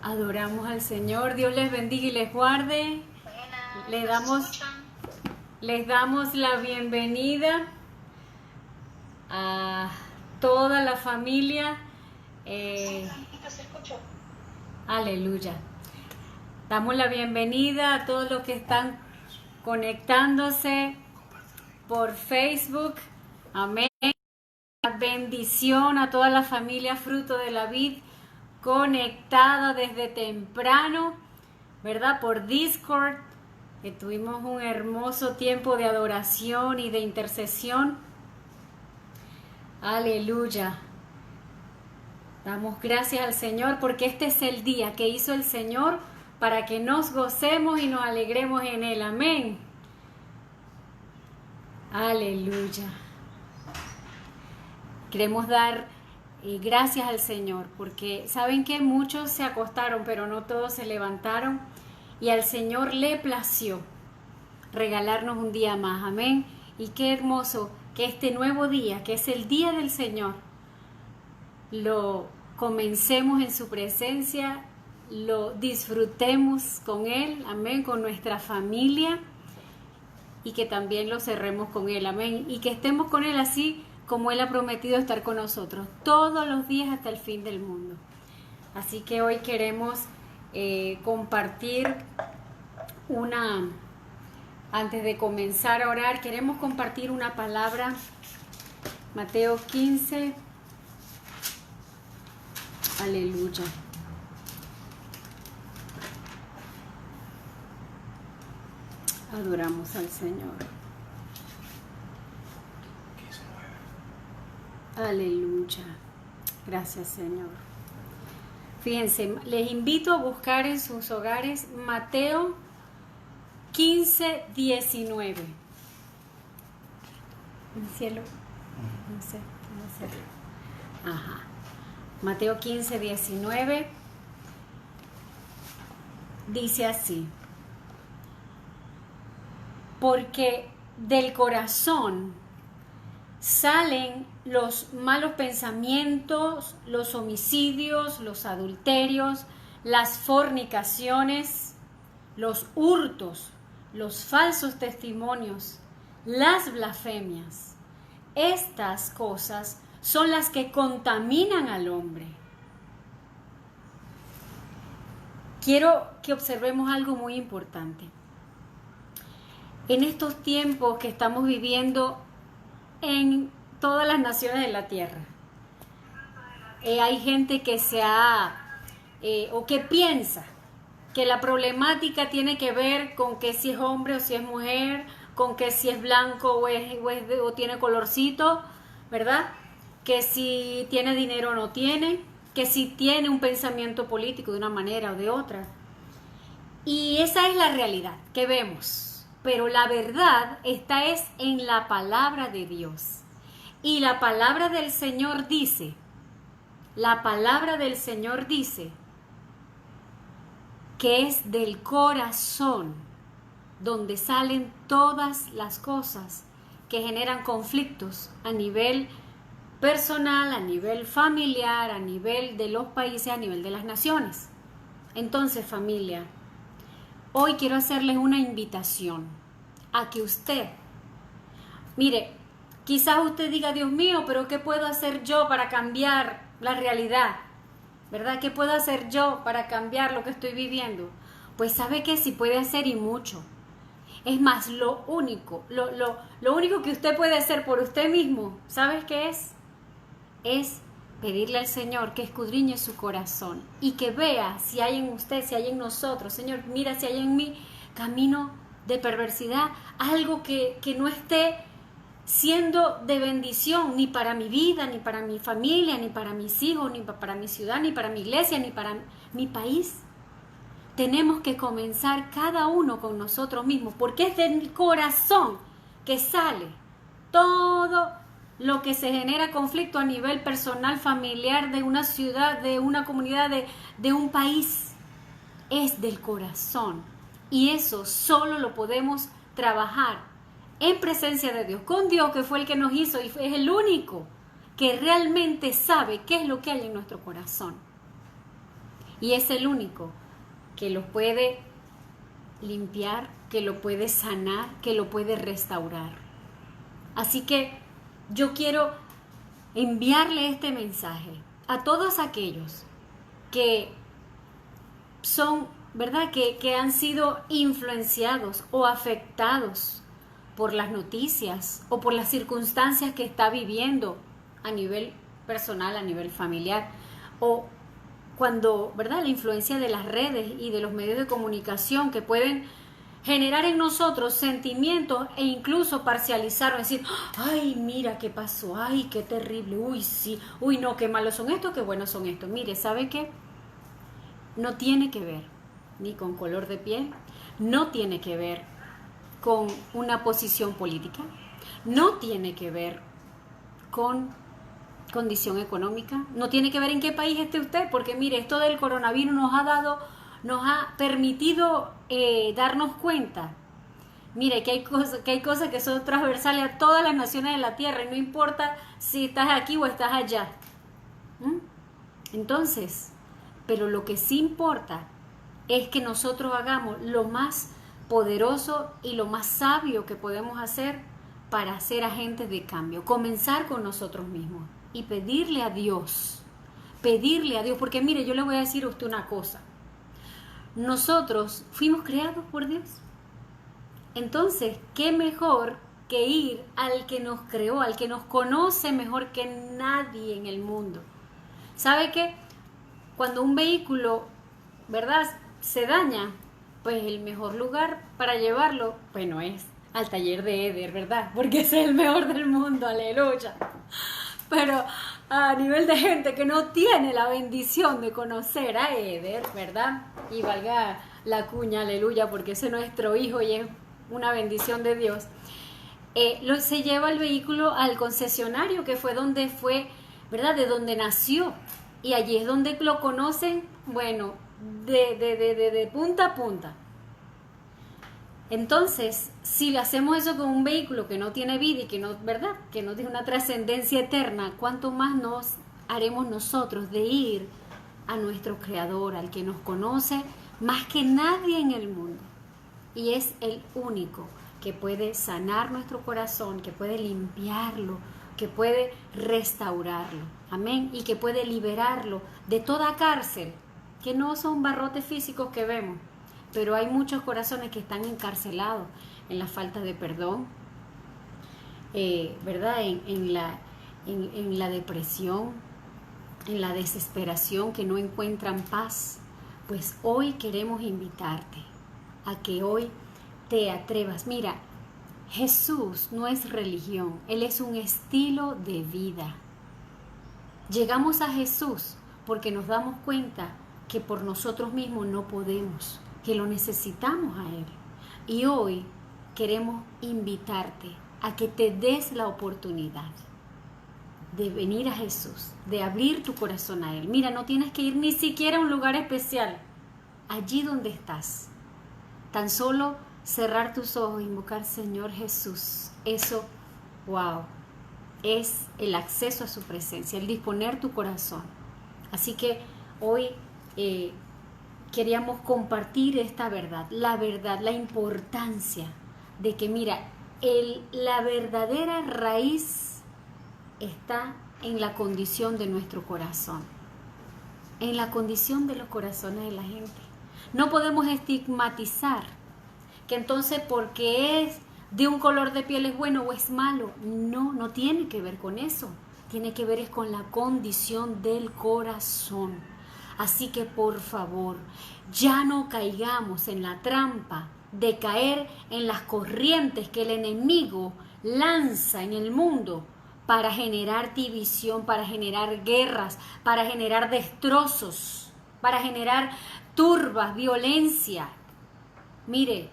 Adoramos al Señor. Dios les bendiga y les guarde. Les damos la bienvenida a toda la familia. Aleluya. Damos la bienvenida a todos los que están conectándose por Facebook. Amén. Bendición a toda la familia Fruto de la Vid conectada desde temprano, ¿verdad? Por Discord, que tuvimos un hermoso tiempo de adoración y de intercesión. Aleluya. Damos gracias al Señor porque este es el día que hizo el Señor para que nos gocemos y nos alegremos en Él. Amén. Aleluya. Queremos dar gracias al Señor porque saben que muchos se acostaron pero no todos se levantaron y al Señor le plació regalarnos un día más. Amén. Y qué hermoso que este nuevo día, que es el día del Señor, lo comencemos en su presencia, lo disfrutemos con Él, amén, con nuestra familia, y que también lo cerremos con Él, amén, y que estemos con Él así como Él ha prometido estar con nosotros todos los días hasta el fin del mundo. Así que hoy queremos compartir antes de comenzar a orar, queremos compartir una palabra, Mateo 15, aleluya. Adoramos al Señor. Aleluya. Gracias, Señor. Fíjense, les invito a buscar en sus hogares Mateo 15, 19. ¿En cielo? No sé. Ajá. Mateo 15, 19. Dice así: porque del corazón salen los malos pensamientos, los homicidios, los adulterios, las fornicaciones, los hurtos, los falsos testimonios, las blasfemias. Estas cosas son las que contaminan al hombre. Quiero que observemos algo muy importante. En estos tiempos que estamos viviendo en todas las naciones de la tierra, hay gente que o que piensa que la problemática tiene que ver con que si es hombre o si es mujer, con que si es blanco o tiene colorcito, ¿verdad? Que si tiene dinero o no tiene, que si tiene un pensamiento político de una manera o de otra. Y esa es la realidad que vemos. Pero la verdad esta es en la palabra de Dios. Y la palabra del Señor dice, que es del corazón donde salen todas las cosas que generan conflictos a nivel personal, a nivel familiar, a nivel de los países, a nivel de las naciones. Entonces, familia, hoy quiero hacerles una invitación a que usted, mire, quizás usted diga, Dios mío, pero ¿qué puedo hacer yo para cambiar la realidad? ¿Verdad? ¿Qué puedo hacer yo para cambiar lo que estoy viviendo? Pues sabe que sí puede hacer y mucho. Es más, lo único que usted puede hacer por usted mismo, ¿sabes qué es? Es pedirle al Señor que escudriñe su corazón y que vea si hay en usted, si hay en nosotros. Señor, mira si hay en mí camino de perversidad, algo que no esté siendo de bendición ni para mi vida, ni para mi familia, ni para mis hijos, ni para mi ciudad, ni para mi iglesia, ni para mi país. Tenemos que comenzar cada uno con nosotros mismos, porque es del corazón que sale todo lo que se genera conflicto a nivel personal, familiar, de una ciudad, de una comunidad, de un país. Es del corazón. Y eso solo lo podemos trabajar en presencia de Dios, con Dios, que fue el que nos hizo y es el único que realmente sabe qué es lo que hay en nuestro corazón. Y es el único que lo puede limpiar, que lo puede sanar, que lo puede restaurar. Así que yo quiero enviarle este mensaje a todos aquellos que son, ¿verdad?, que han sido influenciados o afectados por las noticias o por las circunstancias que está viviendo a nivel personal, a nivel familiar, o cuando, ¿verdad?, la influencia de las redes y de los medios de comunicación que pueden generar en nosotros sentimientos e incluso parcializar o decir, ay, mira qué pasó, ay, qué terrible, uy, sí, uy, no, qué malos son estos, qué buenos son estos. Mire, ¿sabe qué? No tiene que ver ni con color de piel, no tiene que ver con una posición política, no tiene que ver con condición económica, no tiene que ver en qué país esté usted, porque mire, esto del coronavirus nos ha permitido darnos cuenta, mire, que hay cosas que son transversales a todas las naciones de la tierra, y no importa si estás aquí o estás allá. Entonces, pero lo que sí importa es que nosotros hagamos lo más poderoso y lo más sabio que podemos hacer para ser agentes de cambio, comenzar con nosotros mismos y pedirle a Dios, porque mire, yo le voy a decir a usted una cosa, nosotros fuimos creados por Dios, entonces, ¿qué mejor que ir al que nos creó, al que nos conoce mejor que nadie en el mundo? ¿Sabe qué? Cuando un vehículo, ¿verdad?, se daña, pues el mejor lugar para llevarlo, bueno, es al taller de Eder, ¿verdad? Porque ese es el mejor del mundo, aleluya. Pero a nivel de gente que no tiene la bendición de conocer a Eder, ¿verdad? Y valga la cuña, aleluya, porque ese es nuestro hijo y es una bendición de Dios. Se lleva el vehículo al concesionario, que fue, ¿verdad?, de donde nació. Y allí es donde lo conocen, bueno, de punta a punta. Entonces, si hacemos eso con un vehículo que no tiene vida y que no, ¿verdad?, que no tiene una trascendencia eterna, ¿cuánto más nos haremos nosotros de ir a nuestro Creador, al que nos conoce más que nadie en el mundo? Y es el único que puede sanar nuestro corazón, que puede limpiarlo, que puede restaurarlo, amén, y que puede liberarlo de toda cárcel, que no son barrotes físicos que vemos, pero hay muchos corazones que están encarcelados en la falta de perdón, ¿verdad?, en la depresión, en la desesperación, que no encuentran paz. Pues hoy queremos invitarte a que hoy te atrevas. Mira, Jesús no es religión, Él es un estilo de vida. Llegamos a Jesús porque nos damos cuenta que por nosotros mismos no podemos, que lo necesitamos a Él. Y hoy queremos invitarte a que te des la oportunidad de venir a Jesús, de abrir tu corazón a Él. Mira, no tienes que ir ni siquiera a un lugar especial, allí donde estás. Tan solo cerrar tus ojos e invocar, Señor Jesús, eso, wow, es el acceso a su presencia, el disponer tu corazón. Así que hoy queríamos compartir esta verdad, la importancia de que, mira, la verdadera raíz está en la condición de nuestro corazón, en la condición de los corazones de la gente. No podemos estigmatizar que entonces porque es de un color de piel es bueno o es malo. No, no tiene que ver con eso. Tiene que ver es con la condición del corazón. Así que por favor, ya no caigamos en la trampa de caer en las corrientes que el enemigo lanza en el mundo para generar división, para generar guerras, para generar destrozos, para generar turbas, violencia. Mire,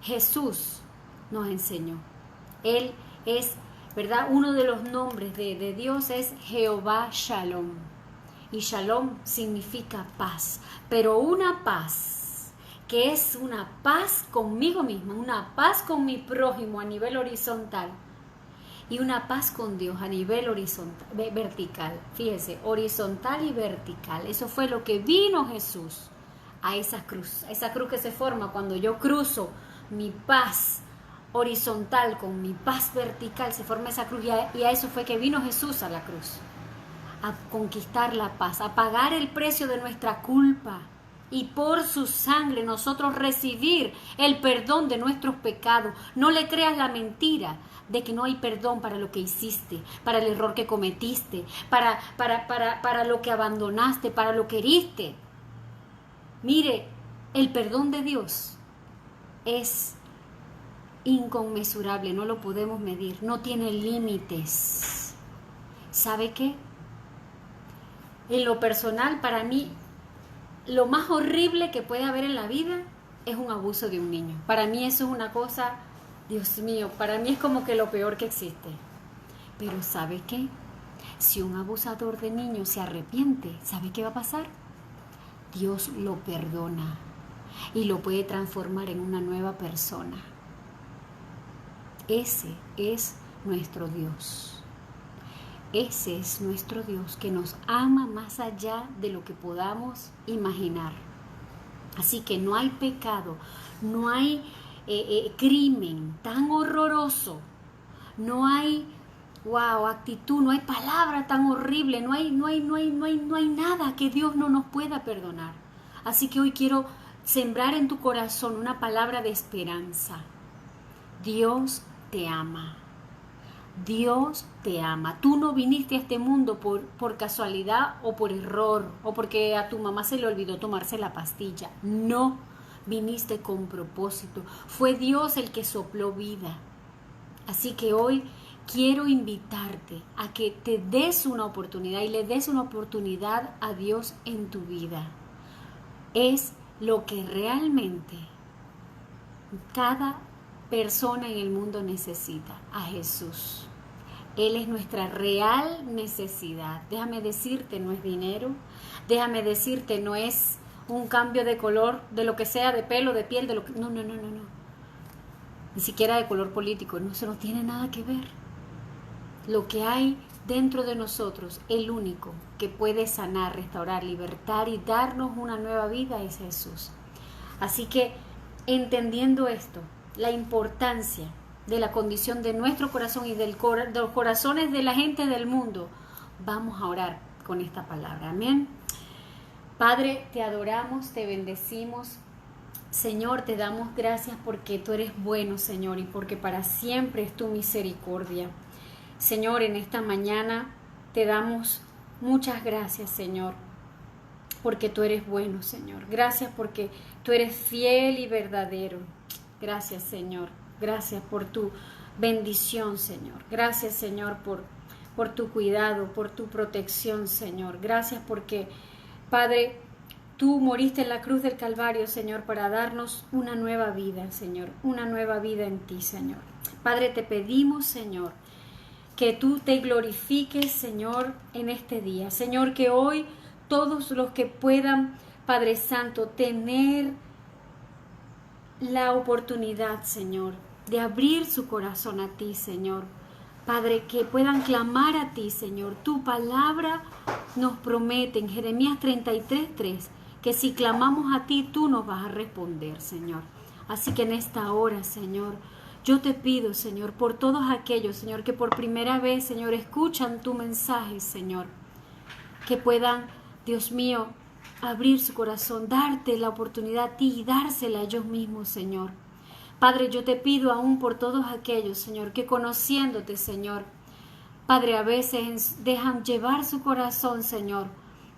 Jesús nos enseñó. Él es, ¿verdad?, uno de los nombres de Dios es Jehová Shalom. Y Shalom significa paz, pero una paz que es una paz conmigo mismo, una paz con mi prójimo a nivel horizontal, y una paz con Dios a nivel horizontal, vertical. Fíjese, horizontal y vertical. Eso fue lo que vino Jesús a esa cruz que se forma cuando yo cruzo mi paz horizontal con mi paz vertical, se forma esa cruz, y a eso fue que vino Jesús a la cruz, a conquistar la paz, a pagar el precio de nuestra culpa, y por su sangre nosotros recibir el perdón de nuestros pecados. No le creas la mentira de que no hay perdón para lo que hiciste, para el error que cometiste, para lo que abandonaste, para lo que heriste. Mire, el perdón de Dios es inconmensurable, no lo podemos medir, no tiene límites. ¿Sabe qué? En lo personal, para mí, lo más horrible que puede haber en la vida es un abuso de un niño. Para mí eso es una cosa, Dios mío, para mí es como que lo peor que existe. Pero ¿sabe qué? Si un abusador de niños se arrepiente, ¿sabe qué va a pasar? Dios lo perdona y lo puede transformar en una nueva persona. Ese es nuestro Dios. Ese es nuestro Dios que nos ama más allá de lo que podamos imaginar. Así que no hay pecado, no hay crimen tan horroroso, no hay actitud, no hay palabra tan horrible, no hay nada que Dios no nos pueda perdonar. Así que hoy quiero sembrar en tu corazón una palabra de esperanza. Dios te ama. Dios te ama. Tú no viniste a este mundo por casualidad o por error o porque a tu mamá se le olvidó tomarse la pastilla. No, viniste con propósito. Fue Dios el que sopló vida. Así que hoy quiero invitarte a que te des una oportunidad y le des una oportunidad a Dios en tu vida. Es lo que realmente cada persona en el mundo necesita, a Jesús. Él es nuestra real necesidad. Déjame decirte, no es dinero. Déjame decirte, no es un cambio de color, de lo que sea, de pelo, de piel, de lo que... No. Ni siquiera de color político. No, eso no tiene nada que ver. Lo que hay dentro de nosotros, el único que puede sanar, restaurar, libertar y darnos una nueva vida es Jesús. Así que, entendiendo esto, la importancia de la condición de nuestro corazón y de los corazones de la gente del mundo, vamos a orar con esta palabra. Amén. Padre, te adoramos, te bendecimos. Señor, te damos gracias porque tú eres bueno, Señor, y porque para siempre es tu misericordia. Señor, en esta mañana te damos muchas gracias, Señor, porque tú eres bueno, Señor. Gracias porque tú eres fiel y verdadero. Gracias, Señor. Gracias por tu bendición, Señor. Gracias, Señor, por tu cuidado, por tu protección, Señor. Gracias porque, Padre, tú moriste en la cruz del Calvario, Señor, para darnos una nueva vida, Señor. Una nueva vida en ti, Señor. Padre, te pedimos, Señor, que tú te glorifiques, Señor, en este día. Señor, que hoy todos los que puedan, Padre Santo, tener la oportunidad, Señor, de abrir su corazón a ti, Señor. Padre, que puedan clamar a ti, Señor. Tu palabra nos promete en Jeremías 33:3 que si clamamos a ti, tú nos vas a responder, Señor. Así que en esta hora, Señor, yo te pido, Señor, por todos aquellos, Señor, que por primera vez, Señor, escuchan tu mensaje, Señor, que puedan, Dios mío, abrir su corazón, darte la oportunidad a ti y dársela a ellos mismos, Señor. Padre, yo te pido aún por todos aquellos, Señor, que conociéndote, Señor, Padre, a veces dejan llevar su corazón, Señor,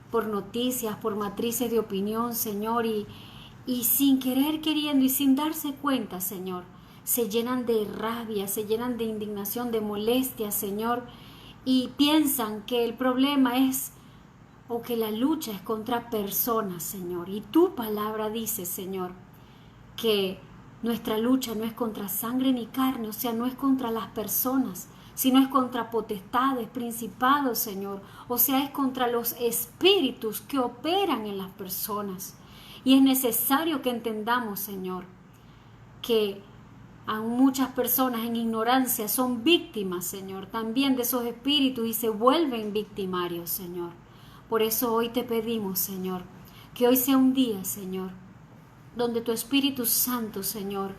por noticias, por matrices de opinión, Señor, y sin querer, queriendo y sin darse cuenta, Señor, se llenan de rabia, se llenan de indignación, de molestia, Señor, y piensan que el problema es o que la lucha es contra personas, Señor. Y tu palabra dice, Señor, que nuestra lucha no es contra sangre ni carne, o sea, no es contra las personas, sino es contra potestades, principados, Señor. O sea, es contra los espíritus que operan en las personas. Y es necesario que entendamos, Señor, que A muchas personas en ignorancia son víctimas, Señor, también de esos espíritus y se vuelven victimarios, Señor. Por eso hoy te pedimos, Señor, que hoy sea un día, Señor, donde tu Espíritu Santo, Señor,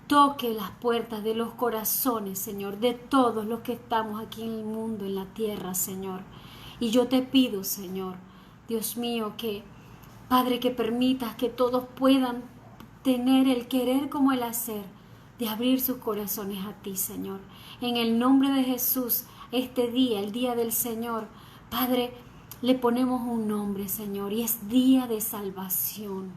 toque las puertas de los corazones, Señor, de todos los que estamos aquí en el mundo, en la tierra, Señor. Y yo te pido, Señor, Dios mío, que, Padre, que permitas que todos puedan tener el querer como el hacer, de abrir sus corazones a ti, Señor. En el nombre de Jesús, este día, el día del Señor, Padre, le ponemos un nombre, Señor, y es día de salvación,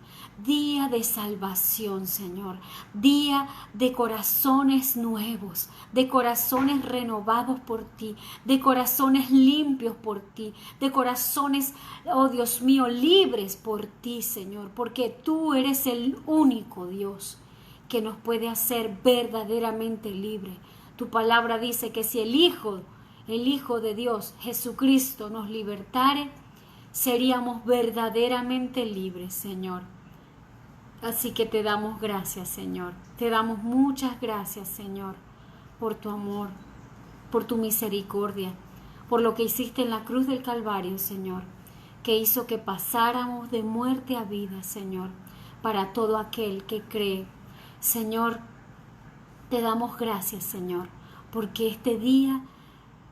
Señor, día de corazones nuevos, de corazones renovados por ti, de corazones limpios por ti, de corazones, oh Dios mío, libres por ti, Señor, porque tú eres el único Dios que nos puede hacer verdaderamente libre. Tu palabra dice que si el Hijo de Dios, Jesucristo, nos libertare, seríamos verdaderamente libres, Señor. Así que te damos gracias, Señor. Te damos muchas gracias, Señor, por tu amor, por tu misericordia, por lo que hiciste en la cruz del Calvario, Señor, que hizo que pasáramos de muerte a vida, Señor, para todo aquel que cree. Señor, te damos gracias, Señor, porque este día,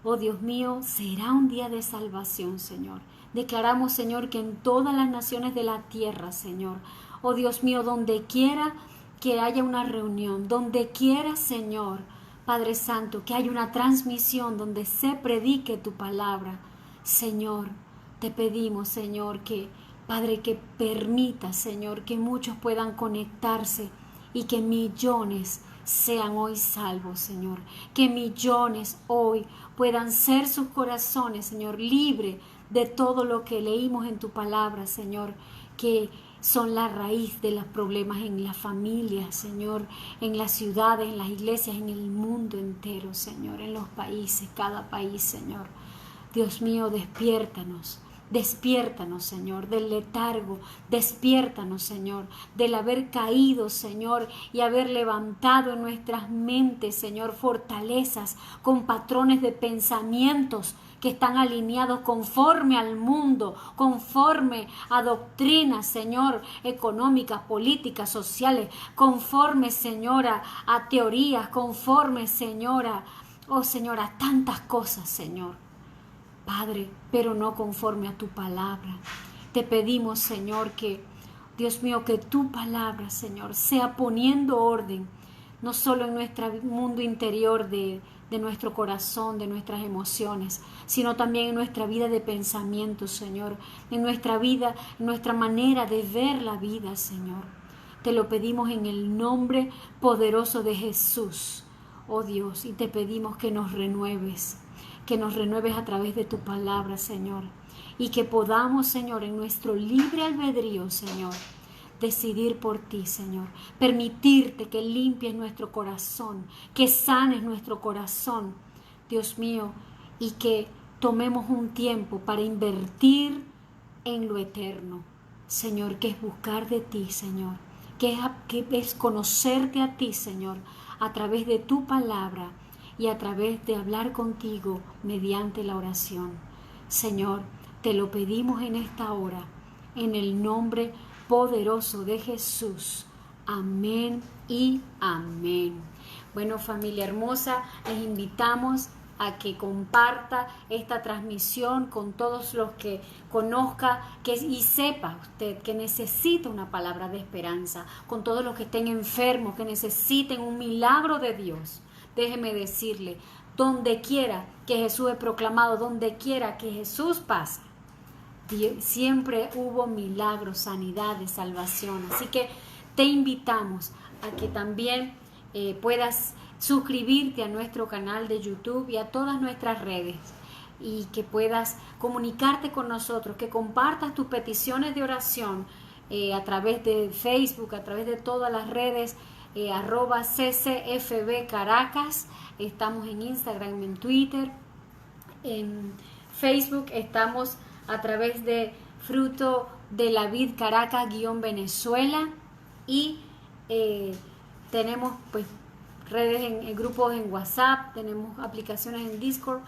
oh Dios mío, será un día de salvación, Señor. Declaramos, Señor, que en todas las naciones de la tierra, Señor, oh Dios mío, donde quiera que haya una reunión, donde quiera, Señor, Padre Santo, que haya una transmisión donde se predique tu palabra, Señor, te pedimos, Señor, que, Padre, que permita, Señor, que muchos puedan conectarse y que millones sean hoy salvos, Señor. Que millones hoy puedan ser sus corazones, Señor, libre de todo lo que leímos en tu palabra, Señor, que son la raíz de los problemas en las familias, Señor, en las ciudades, en las iglesias, en el mundo entero, Señor, en los países, cada país, Señor. Dios mío, despiértanos. Despiértanos, Señor, del letargo, despiértanos, Señor, del haber caído, Señor, y haber levantado en nuestras mentes, Señor, fortalezas con patrones de pensamientos que están alineados conforme al mundo, conforme a doctrinas, Señor, económicas, políticas, sociales, conforme, Señora, a teorías, conforme, Señora, oh Señor, a tantas cosas, Señor. Padre, pero no conforme a tu palabra. Te pedimos, Señor, que, Dios mío, que tu palabra, Señor, sea poniendo orden, no solo en nuestro mundo interior de nuestro corazón, de nuestras emociones, sino también en nuestra vida de pensamiento, Señor, en nuestra vida, en nuestra manera de ver la vida, Señor. Te lo pedimos en el nombre poderoso de Jesús, oh Dios, y te pedimos que nos renueves a través de tu palabra, Señor, y que podamos, Señor, en nuestro libre albedrío, Señor, decidir por ti, Señor, permitirte que limpies nuestro corazón, que sanes nuestro corazón, Dios mío, y que tomemos un tiempo para invertir en lo eterno, Señor, que es buscar de ti, Señor, que es conocerte a ti, Señor, a través de tu palabra, y a través de hablar contigo mediante la oración. Señor, te lo pedimos en esta hora, en el nombre poderoso de Jesús. Amén y amén. Bueno, familia hermosa, les invitamos a que comparta esta transmisión con todos los que conozca y sepa usted que necesita una palabra de esperanza, con todos los que estén enfermos, que necesiten un milagro de Dios. Déjeme decirle, donde quiera que Jesús es proclamado, donde quiera que Jesús pasa, siempre hubo milagros, sanidades, salvación. Así que te invitamos a que también puedas suscribirte a nuestro canal de YouTube y a todas nuestras redes, y que puedas comunicarte con nosotros, que compartas tus peticiones de oración a través de Facebook, a través de todas las redes, @ccfb Caracas. Estamos en Instagram, en Twitter, en Facebook estamos a través de Fruto de la Vid Caracas _Venezuela, y tenemos pues redes, en grupos en WhatsApp, tenemos aplicaciones en Discord,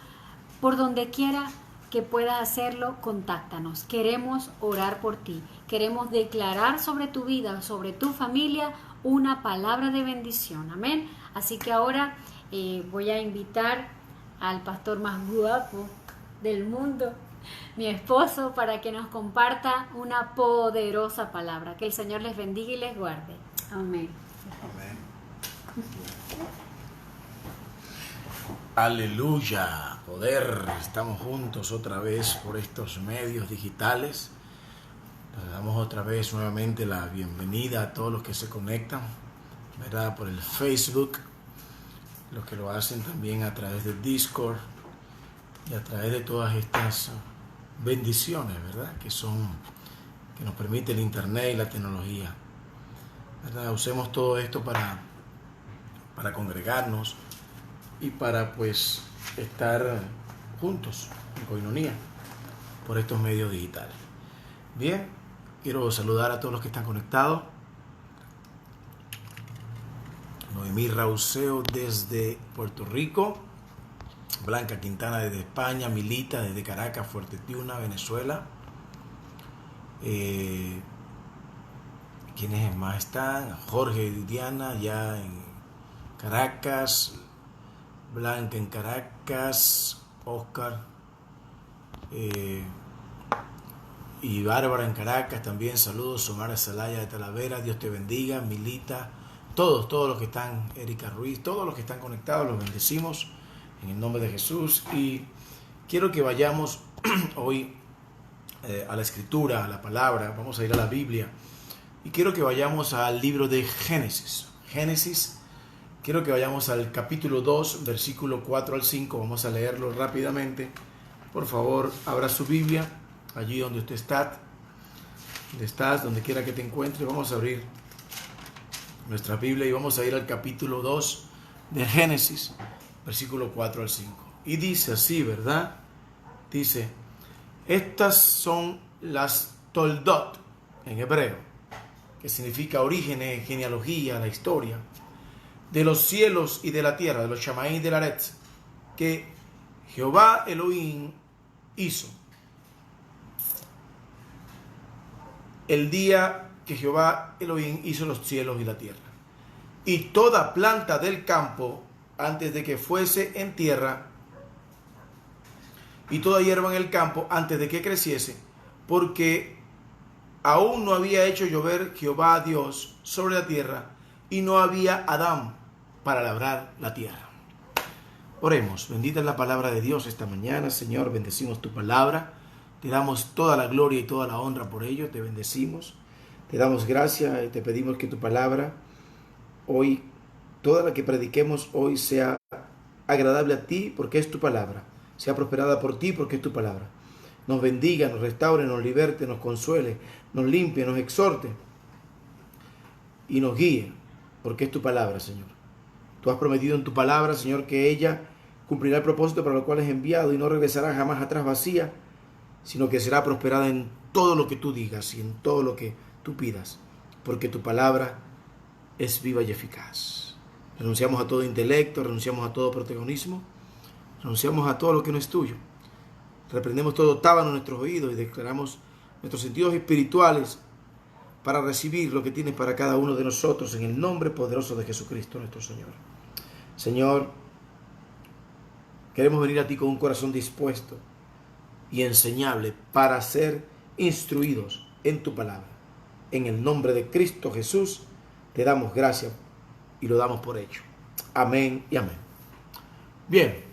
por donde quiera que puedas hacerlo, contáctanos. Queremos orar por ti, queremos declarar sobre tu vida, sobre tu familia, una palabra de bendición. Amén. Así que ahora voy a invitar al pastor más guapo del mundo, mi esposo, para que nos comparta una poderosa palabra. Que el Señor les bendiga y les guarde. Amén. Amén. Aleluya, poder. Estamos juntos otra vez por estos medios digitales. Les damos otra vez nuevamente la bienvenida a todos los que se conectan, ¿verdad? Por el Facebook, los que lo hacen también a través de Discord y a través de todas estas bendiciones, ¿verdad? Que nos permite el internet y la tecnología, ¿verdad? Usemos todo esto para congregarnos y para pues estar juntos en coinonía por estos medios digitales. Bien, quiero saludar a todos los que están conectados. Noemí Rauseo desde Puerto Rico, Blanca Quintana desde España, Milita desde Caracas, Fuerte Tiuna, Venezuela. ¿Quiénes más están? Jorge y Diana ya en Caracas, Blanca en Caracas, Oscar y Bárbara en Caracas también. Saludos. Somara Zelaya de Talavera, Dios te bendiga. Milita, todos los que están, Erika Ruiz, todos los que están conectados, los bendecimos en el nombre de Jesús. Y quiero que vayamos hoy a la escritura, a la palabra. Vamos a ir a la Biblia y quiero que vayamos al libro de Génesis. Quiero que vayamos al capítulo 2, versículo 4 al 5. Vamos a leerlo rápidamente. Por favor, abra su Biblia allí donde usted está, donde quiera que te encuentres. Vamos a abrir nuestra Biblia y vamos a ir al capítulo 2 de Génesis, versículo 4 al 5. Y dice así, ¿verdad? Dice, estas son las Toldot en hebreo, que significa orígenes, genealogía, la historia, de los cielos y de la tierra, de los Shamaim de la Aretz, que Jehová Elohim hizo. El día que Jehová Elohim hizo los cielos y la tierra, y toda planta del campo antes de que fuese en tierra, y toda hierba en el campo antes de que creciese, porque aún no había hecho llover Jehová Dios sobre la tierra, y no había Adán para labrar la tierra. Oremos. Bendita es la palabra de Dios esta mañana. Señor, bendecimos tu palabra. Te damos toda la gloria y toda la honra por ello. Te bendecimos. Te damos gracias y te pedimos que tu palabra hoy, toda la que prediquemos hoy, sea agradable a ti porque es tu palabra. Sea prosperada por ti porque es tu palabra. Nos bendiga, nos restaure, nos liberte, nos consuele, nos limpie, nos exhorte y nos guíe porque es tu palabra, Señor. Tú has prometido en tu palabra, Señor, que ella cumplirá el propósito para lo cual es enviado y no regresará jamás atrás vacía, sino que será prosperada en todo lo que tú digas y en todo lo que tú pidas, porque tu palabra es viva y eficaz. Renunciamos a todo intelecto, renunciamos a todo protagonismo, renunciamos a todo lo que no es tuyo. Reprendemos todo tábano en nuestros oídos y declaramos nuestros sentidos espirituales para recibir lo que tienes para cada uno de nosotros en el nombre poderoso de Jesucristo nuestro Señor. Señor, queremos venir a ti con un corazón dispuesto y enseñable para ser instruidos en tu palabra. En el nombre de Cristo Jesús te damos gracias y lo damos por hecho. Amén y amén. Bien,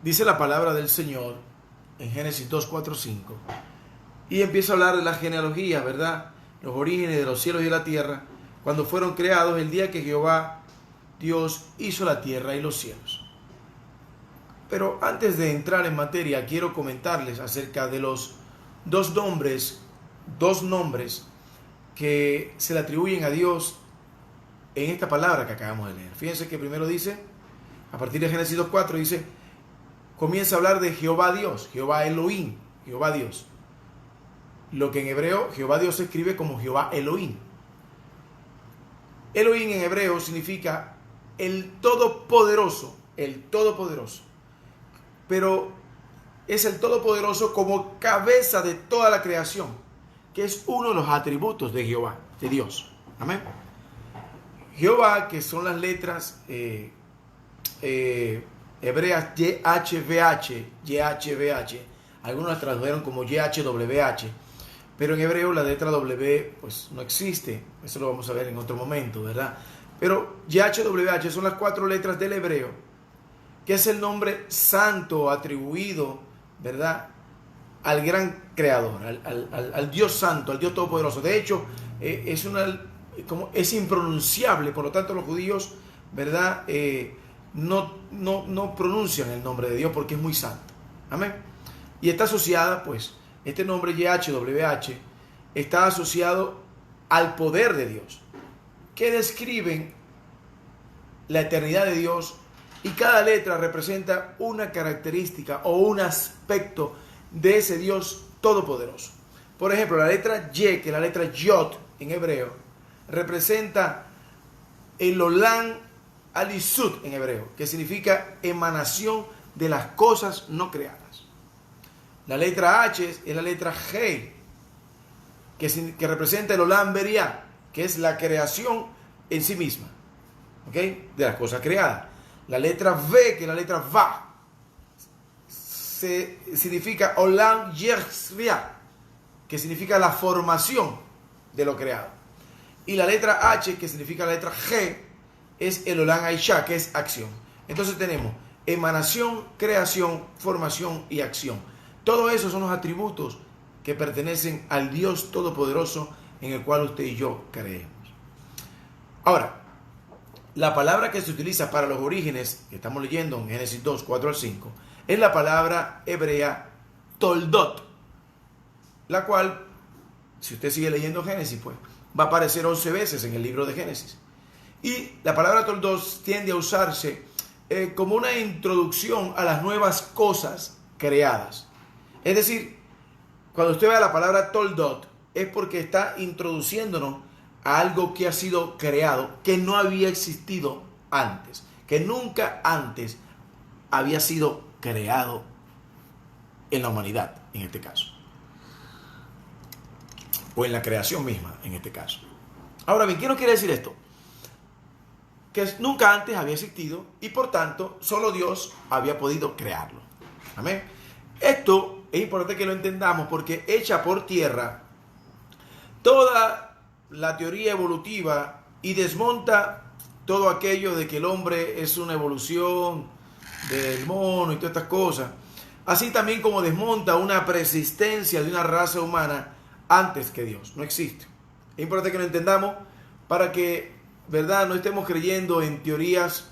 dice la palabra del Señor en Génesis 2, 4, 5. Y empieza a hablar de la genealogía, ¿verdad? Los orígenes de los cielos y de la tierra, cuando fueron creados el día que Jehová Dios hizo la tierra y los cielos. Pero antes de entrar en materia, quiero comentarles acerca de los dos nombres que se le atribuyen a Dios en esta palabra que acabamos de leer. Fíjense que primero dice, a partir de Génesis 2.4, dice, comienza a hablar de Jehová Dios, Jehová Elohim, Jehová Dios. Lo que en hebreo Jehová Dios se escribe como Jehová Elohim. Elohim en hebreo significa el todopoderoso, el todopoderoso. Pero es el todopoderoso como cabeza de toda la creación, que es uno de los atributos de Jehová, de Dios. Amén. Jehová, que son las letras hebreas YHWH, algunos las tradujeron como YHWH, pero en hebreo la letra W pues no existe. Eso lo vamos a ver en otro momento, ¿verdad? Pero YHWH son las 4 letras del hebreo, que es el nombre santo atribuido, ¿verdad?, al gran creador, al Dios santo, al Dios todopoderoso. De hecho, es impronunciable, por lo tanto los judíos, ¿verdad?, no pronuncian el nombre de Dios porque es muy santo. Amén. Y está asociada, pues, este nombre YHWH está asociado al poder de Dios, que describen la eternidad de Dios, y cada letra representa una característica o un aspecto de ese Dios todopoderoso. Por ejemplo, la letra Y, que es la letra Yod en hebreo, representa el Olam Alisut en hebreo, que significa emanación de las cosas no creadas. La letra H es la letra G, que representa el Olam Beriah, que es la creación en sí misma, ¿ok?, de las cosas creadas. La letra V, que es la letra Va, significa Olam Yersriah, que significa la formación de lo creado. Y la letra H, que significa la letra G, es el Olam Aisha, que es acción. Entonces tenemos emanación, creación, formación y acción. Todos esos son los atributos que pertenecen al Dios Todopoderoso en el cual usted y yo creemos. Ahora, la palabra que se utiliza para los orígenes, que estamos leyendo en Génesis 2, 4 al 5, es la palabra hebrea toldot, la cual, si usted sigue leyendo Génesis, pues va a aparecer 11 veces en el libro de Génesis. Y la palabra toldot tiende a usarse como una introducción a las nuevas cosas creadas. Es decir, cuando usted vea la palabra toldot, es porque está introduciéndonos a algo que ha sido creado, que no había existido antes, que nunca antes había sido creado en la humanidad, en este caso, o en la creación misma, en este caso. Ahora bien, ¿qué nos quiere decir esto? Que nunca antes había existido y por tanto solo Dios había podido crearlo. Amén. Esto es importante que lo entendamos porque echa por tierra toda la teoría evolutiva y desmonta todo aquello de que el hombre es una evolución del mono y todas estas cosas, así también como desmonta una persistencia de una raza humana antes que Dios. No existe. Es importante que lo entendamos para que, ¿verdad?, no estemos creyendo en teorías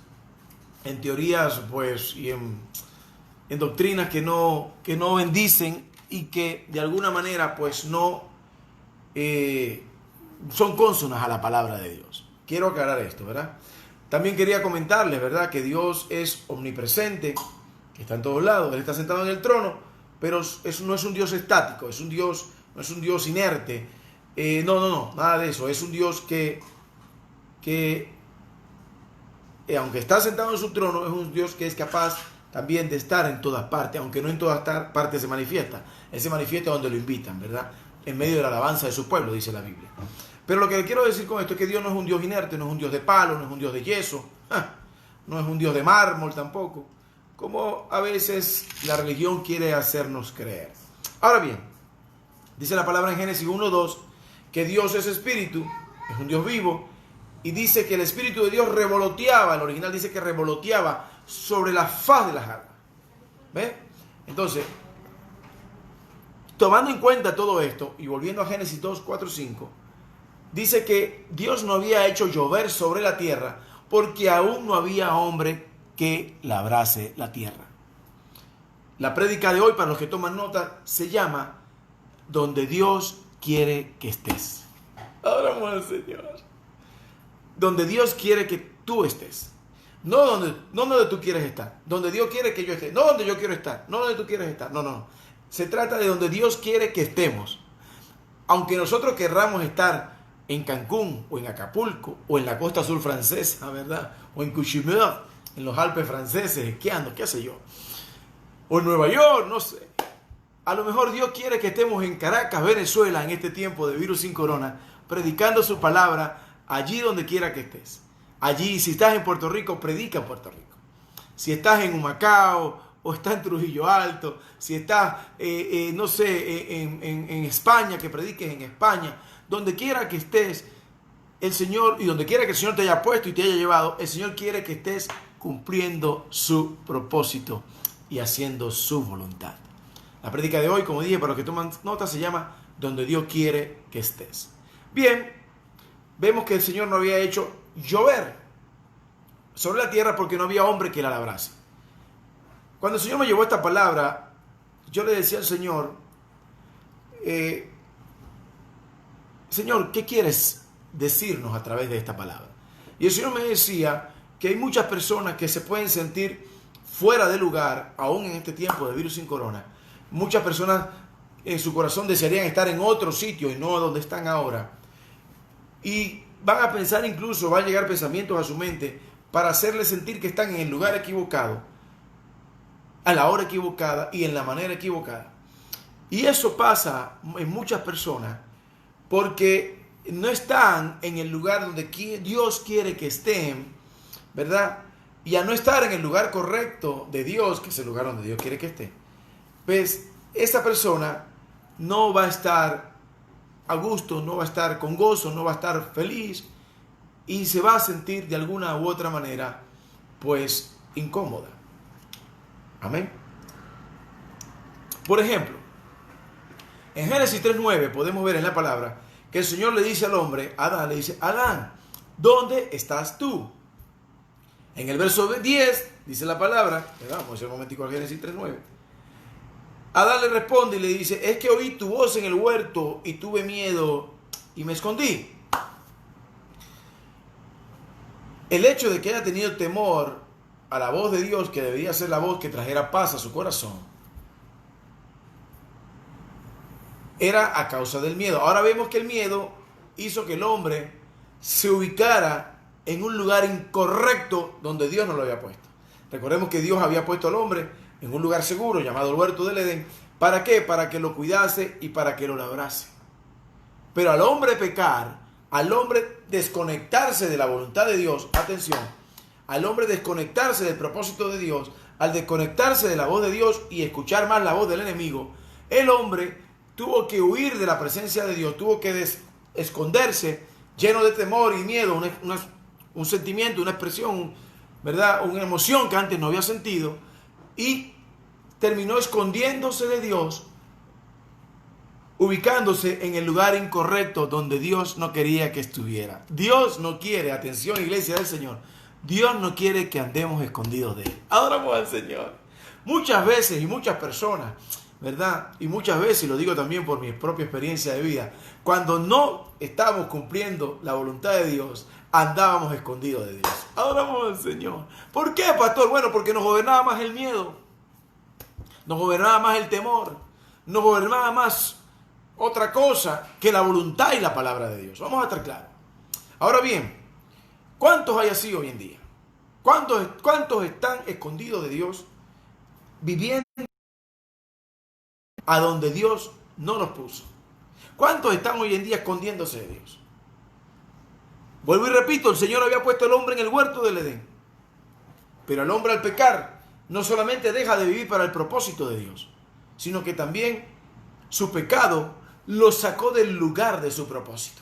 pues, y en doctrinas que no bendicen y que de alguna manera pues no son cónsonas a la palabra de Dios. Quiero aclarar esto, ¿verdad? También quería comentarles, ¿verdad?, que Dios es omnipresente, que está en todos lados, Él está sentado en el trono, pero no es un Dios estático, no es un Dios inerte, no, nada de eso. Es un Dios que aunque está sentado en su trono, es un Dios que es capaz también de estar en todas partes, aunque no en todas partes se manifiesta. Él se manifiesta donde lo invitan, ¿verdad?, en medio de la alabanza de su pueblo, dice la Biblia. Pero lo que quiero decir con esto es que Dios no es un Dios inerte, no es un Dios de palo, no es un Dios de yeso, no es un Dios de mármol tampoco, como a veces la religión quiere hacernos creer. Ahora bien, dice la palabra en Génesis 1:2 que Dios es espíritu, es un Dios vivo, y dice que el espíritu de Dios revoloteaba, el original dice que revoloteaba sobre la faz de las aguas. ¿Ve? Entonces, tomando en cuenta todo esto, y volviendo a Génesis 2, 4, 5, dice que Dios no había hecho llover sobre la tierra porque aún no había hombre que labrase la tierra. La prédica de hoy, para los que toman nota, se llama Donde Dios quiere que estés. Adoramos al Señor. Donde Dios quiere que tú estés. No donde tú quieres estar. Donde Dios quiere que yo esté. No donde yo quiero estar. No donde tú quieres estar. No. Se trata de donde Dios quiere que estemos. Aunque nosotros querramos estar en Cancún o en Acapulco o en la costa sur francesa, ¿verdad? O en Cuchimeur, en los Alpes franceses, esquiando, qué sé yo. O en Nueva York, no sé. A lo mejor Dios quiere que estemos en Caracas, Venezuela, en este tiempo de virus sin corona, predicando su palabra allí donde quiera que estés. Allí, si estás en Puerto Rico, predica en Puerto Rico. Si estás en Humacao o estás en Trujillo Alto, si estás, no sé, en España, que prediques en España, donde quiera que estés, el Señor, y donde quiera que el Señor te haya puesto y te haya llevado, el Señor quiere que estés cumpliendo su propósito y haciendo su voluntad. La prédica de hoy, como dije, para los que toman nota, se llama Donde Dios quiere que estés. Bien, vemos que el Señor no había hecho llover sobre la tierra porque no había hombre que la labrase. Cuando el Señor me llevó esta palabra, yo le decía al Señor, Señor, ¿qué quieres decirnos a través de esta palabra? Y el Señor me decía que hay muchas personas que se pueden sentir fuera de lugar, aún en este tiempo de virus sin corona. Muchas personas en su corazón desearían estar en otro sitio y no donde están ahora. Y van a pensar incluso, van a llegar pensamientos a su mente para hacerles sentir que están en el lugar equivocado, a la hora equivocada y en la manera equivocada. Y eso pasa en muchas personas porque no están en el lugar donde Dios quiere que estén, ¿verdad? Y a no estar en el lugar correcto de Dios, que es el lugar donde Dios quiere que esté, pues esa persona no va a estar a gusto, no va a estar con gozo, no va a estar feliz y se va a sentir de alguna u otra manera pues incómoda. Amén. Por ejemplo, en Génesis 3:9 podemos ver en la palabra que el Señor le dice al hombre, Adán, le dice, Adán, ¿dónde estás tú? En el verso 10 dice la palabra, vamos a hacer un momentico al Génesis 3:9. Adán le responde y le dice, es que oí tu voz en el huerto y tuve miedo y me escondí. El hecho de que haya tenido temor a la voz de Dios, que debería ser la voz que trajera paz a su corazón, era a causa del miedo. Ahora vemos que el miedo hizo que el hombre se ubicara en un lugar incorrecto donde Dios no lo había puesto. Recordemos que Dios había puesto al hombre en un lugar seguro llamado el huerto del Edén. ¿Para qué? Para que lo cuidase y para que lo labrase. Pero al hombre pecar, al hombre desconectarse de la voluntad de Dios, atención, al hombre desconectarse del propósito de Dios, al desconectarse de la voz de Dios y escuchar más la voz del enemigo, el hombre tuvo que huir de la presencia de Dios, tuvo que esconderse lleno de temor y miedo, un sentimiento, una expresión, ¿verdad? Una emoción que antes no había sentido, y terminó escondiéndose de Dios, ubicándose en el lugar incorrecto donde Dios no quería que estuviera. Dios no quiere, atención iglesia del Señor, Dios no quiere que andemos escondidos de Él. Adoramos al Señor. Muchas veces y muchas personas, ¿verdad? Y muchas veces, y lo digo también por mi propia experiencia de vida, cuando no estábamos cumpliendo la voluntad de Dios, andábamos escondidos de Dios. Adoramos al Señor. ¿Por qué, pastor? Bueno, porque nos gobernaba más el miedo, nos gobernaba más el temor, nos gobernaba más otra cosa que la voluntad y la palabra de Dios. Vamos a estar claros. Ahora bien, ¿cuántos hay así hoy en día? ¿Cuántos están escondidos de Dios, viviendo a donde Dios no los puso? ¿Cuántos están hoy en día escondiéndose de Dios? Vuelvo y repito, el Señor había puesto al hombre en el huerto del Edén. Pero el hombre al pecar no solamente deja de vivir para el propósito de Dios, sino que también su pecado lo sacó del lugar de su propósito.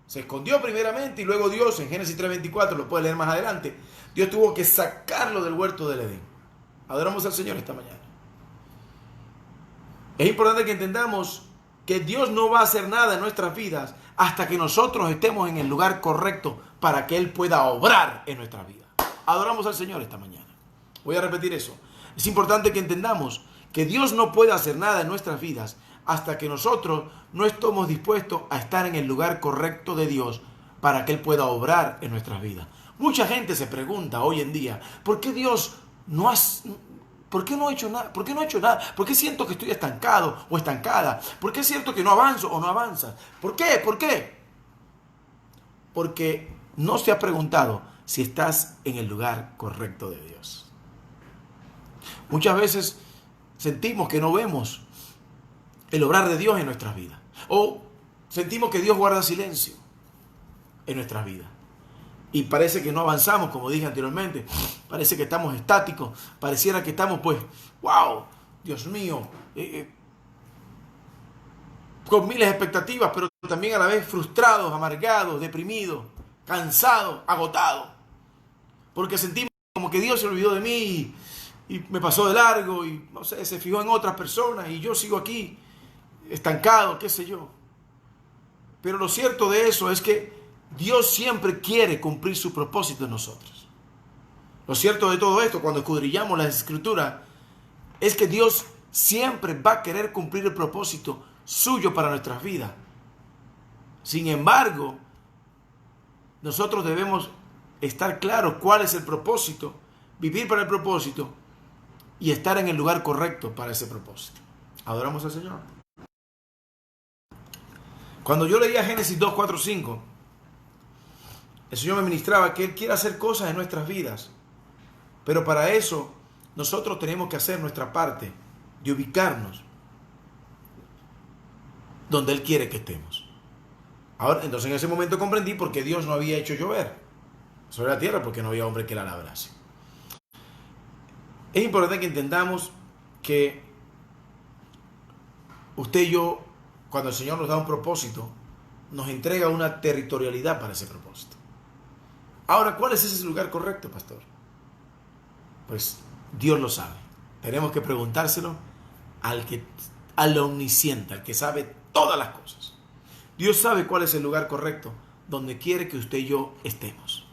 Se escondió primeramente y luego Dios, en Génesis 3:24, lo puede leer más adelante, Dios tuvo que sacarlo del huerto del Edén. Adoramos al Señor esta mañana. Es importante que entendamos que Dios no va a hacer nada en nuestras vidas hasta que nosotros estemos en el lugar correcto para que Él pueda obrar en nuestras vidas. Adoramos al Señor esta mañana. Voy a repetir eso. Es importante que entendamos que Dios no puede hacer nada en nuestras vidas hasta que nosotros no estemos dispuestos a estar en el lugar correcto de Dios para que Él pueda obrar en nuestras vidas. Mucha gente se pregunta hoy en día, ¿por qué Dios no hace... ¿Por qué no he hecho nada? ¿Por qué no he hecho nada? ¿Por qué siento que estoy estancado o estancada? ¿Por qué siento que no avanzo o no avanza? ¿Por qué? ¿Por qué? porque no se ha preguntado si estás en el lugar correcto de Dios. Muchas veces sentimos que no vemos el obrar de Dios en nuestras vidas. O sentimos que Dios guarda silencio en nuestras vidas. Y parece que no avanzamos, como dije anteriormente. Parece que estamos estáticos. Pareciera que estamos, pues, wow, Dios mío, con miles de expectativas, pero también a la vez frustrados, amargados, deprimidos, cansados, agotados. Porque sentimos como que Dios se olvidó de mí y me pasó de largo y, no sé, se fijó en otras personas y yo sigo aquí estancado, qué sé yo. Pero lo cierto de eso es que Dios siempre quiere cumplir su propósito en nosotros. Lo cierto de todo esto, cuando escudriñamos las Escrituras, es que Dios siempre va a querer cumplir el propósito suyo para nuestras vidas. Sin embargo, nosotros debemos estar claros cuál es el propósito, vivir para el propósito y estar en el lugar correcto para ese propósito. Adoramos al Señor. Cuando yo leía Génesis 2, 4, 5, el Señor me ministraba que Él quiere hacer cosas en nuestras vidas, pero para eso nosotros tenemos que hacer nuestra parte de ubicarnos donde Él quiere que estemos. Ahora, entonces en ese momento comprendí por qué Dios no había hecho llover sobre la tierra, porque no había hombre que la labrase. Es importante que entendamos que usted y yo, cuando el Señor nos da un propósito, nos entrega una territorialidad para ese propósito. Ahora, ¿cuál es ese lugar correcto, pastor? Pues Dios lo sabe. Tenemos que preguntárselo al omnisciente, al que sabe todas las cosas. Dios sabe cuál es el lugar correcto donde quiere que usted y yo estemos.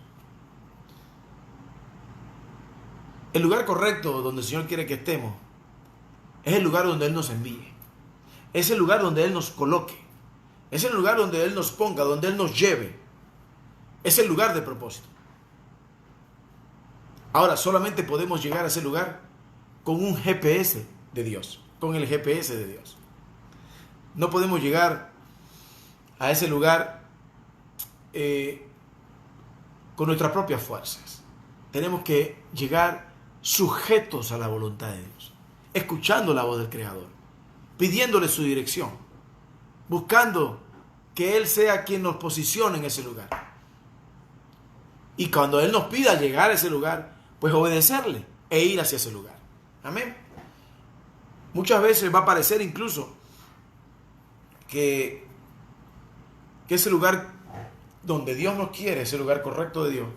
El lugar correcto donde el Señor quiere que estemos es el lugar donde Él nos envíe. Es el lugar donde Él nos coloque. Es el lugar donde Él nos ponga, donde Él nos lleve. Es el lugar de propósito. Ahora, solamente podemos llegar a ese lugar con un GPS de Dios, con el GPS de Dios. No podemos llegar a ese lugar con nuestras propias fuerzas. Tenemos que llegar sujetos a la voluntad de Dios, escuchando la voz del Creador, pidiéndole su dirección, buscando que Él sea quien nos posicione en ese lugar. Y cuando Él nos pida llegar a ese lugar, pues obedecerle e ir hacia ese lugar. Amén. Muchas veces va a parecer incluso que ese lugar donde Dios nos quiere, ese lugar correcto de Dios,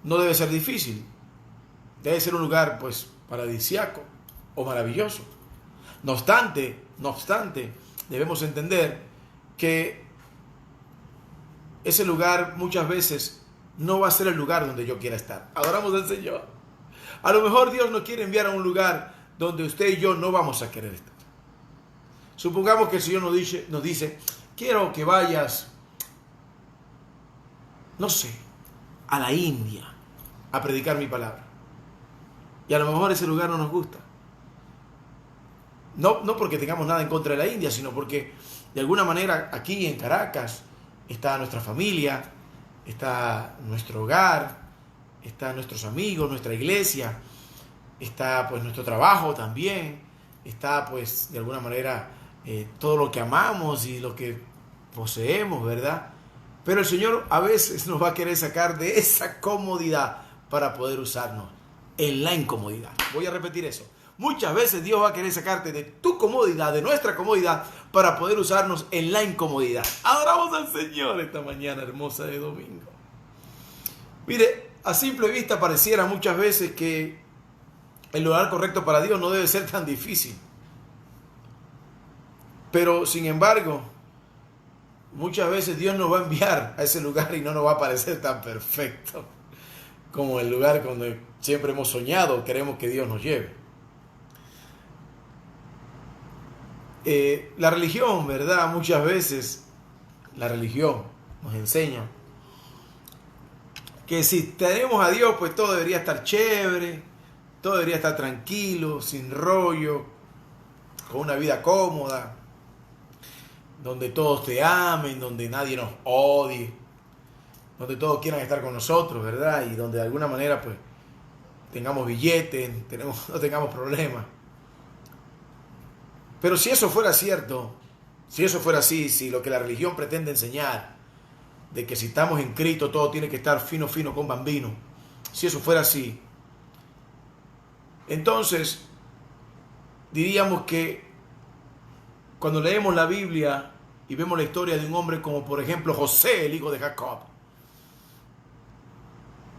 no debe ser difícil. Debe ser un lugar, pues, paradisíaco o maravilloso. No obstante, debemos entender que ese lugar muchas veces no va a ser el lugar donde yo quiera estar. Adoramos al Señor. A lo mejor Dios nos quiere enviar a un lugar donde usted y yo no vamos a querer estar. Supongamos que el Señor nos dice, quiero que vayas, no sé, a la India a predicar mi palabra. Y a lo mejor ese lugar no nos gusta. No porque tengamos nada en contra de la India, sino porque de alguna manera aquí en Caracas está nuestra familia, está nuestro hogar, están nuestros amigos, nuestra iglesia, está pues nuestro trabajo también, está pues de alguna manera todo lo que amamos y lo que poseemos, ¿verdad? Pero el Señor a veces nos va a querer sacar de esa comodidad para poder usarnos en la incomodidad. Voy a repetir eso. Muchas veces Dios va a querer sacarte de tu comodidad, de nuestra comodidad, para poder usarnos en la incomodidad. Adoramos al Señor esta mañana hermosa de domingo. Mire, a simple vista pareciera muchas veces que el lugar correcto para Dios no debe ser tan difícil. Pero sin embargo, muchas veces Dios nos va a enviar a ese lugar y no nos va a parecer tan perfecto como el lugar donde siempre hemos soñado o queremos que Dios nos lleve. La religión, ¿verdad? Muchas veces la religión nos enseña que si tenemos a Dios, pues todo debería estar chévere, todo debería estar tranquilo, sin rollo, con una vida cómoda, donde todos te amen, donde nadie nos odie. donde todos quieran estar con nosotros, ¿verdad? Y donde de alguna manera pues tengamos billetes, no tengamos problemas. Pero si eso fuera cierto, si eso fuera así, si lo que la religión pretende enseñar, de que si estamos en Cristo todo tiene que estar fino con bambino, si eso fuera así, entonces diríamos que cuando leemos la Biblia y vemos la historia de un hombre como por ejemplo José, el hijo de Jacob,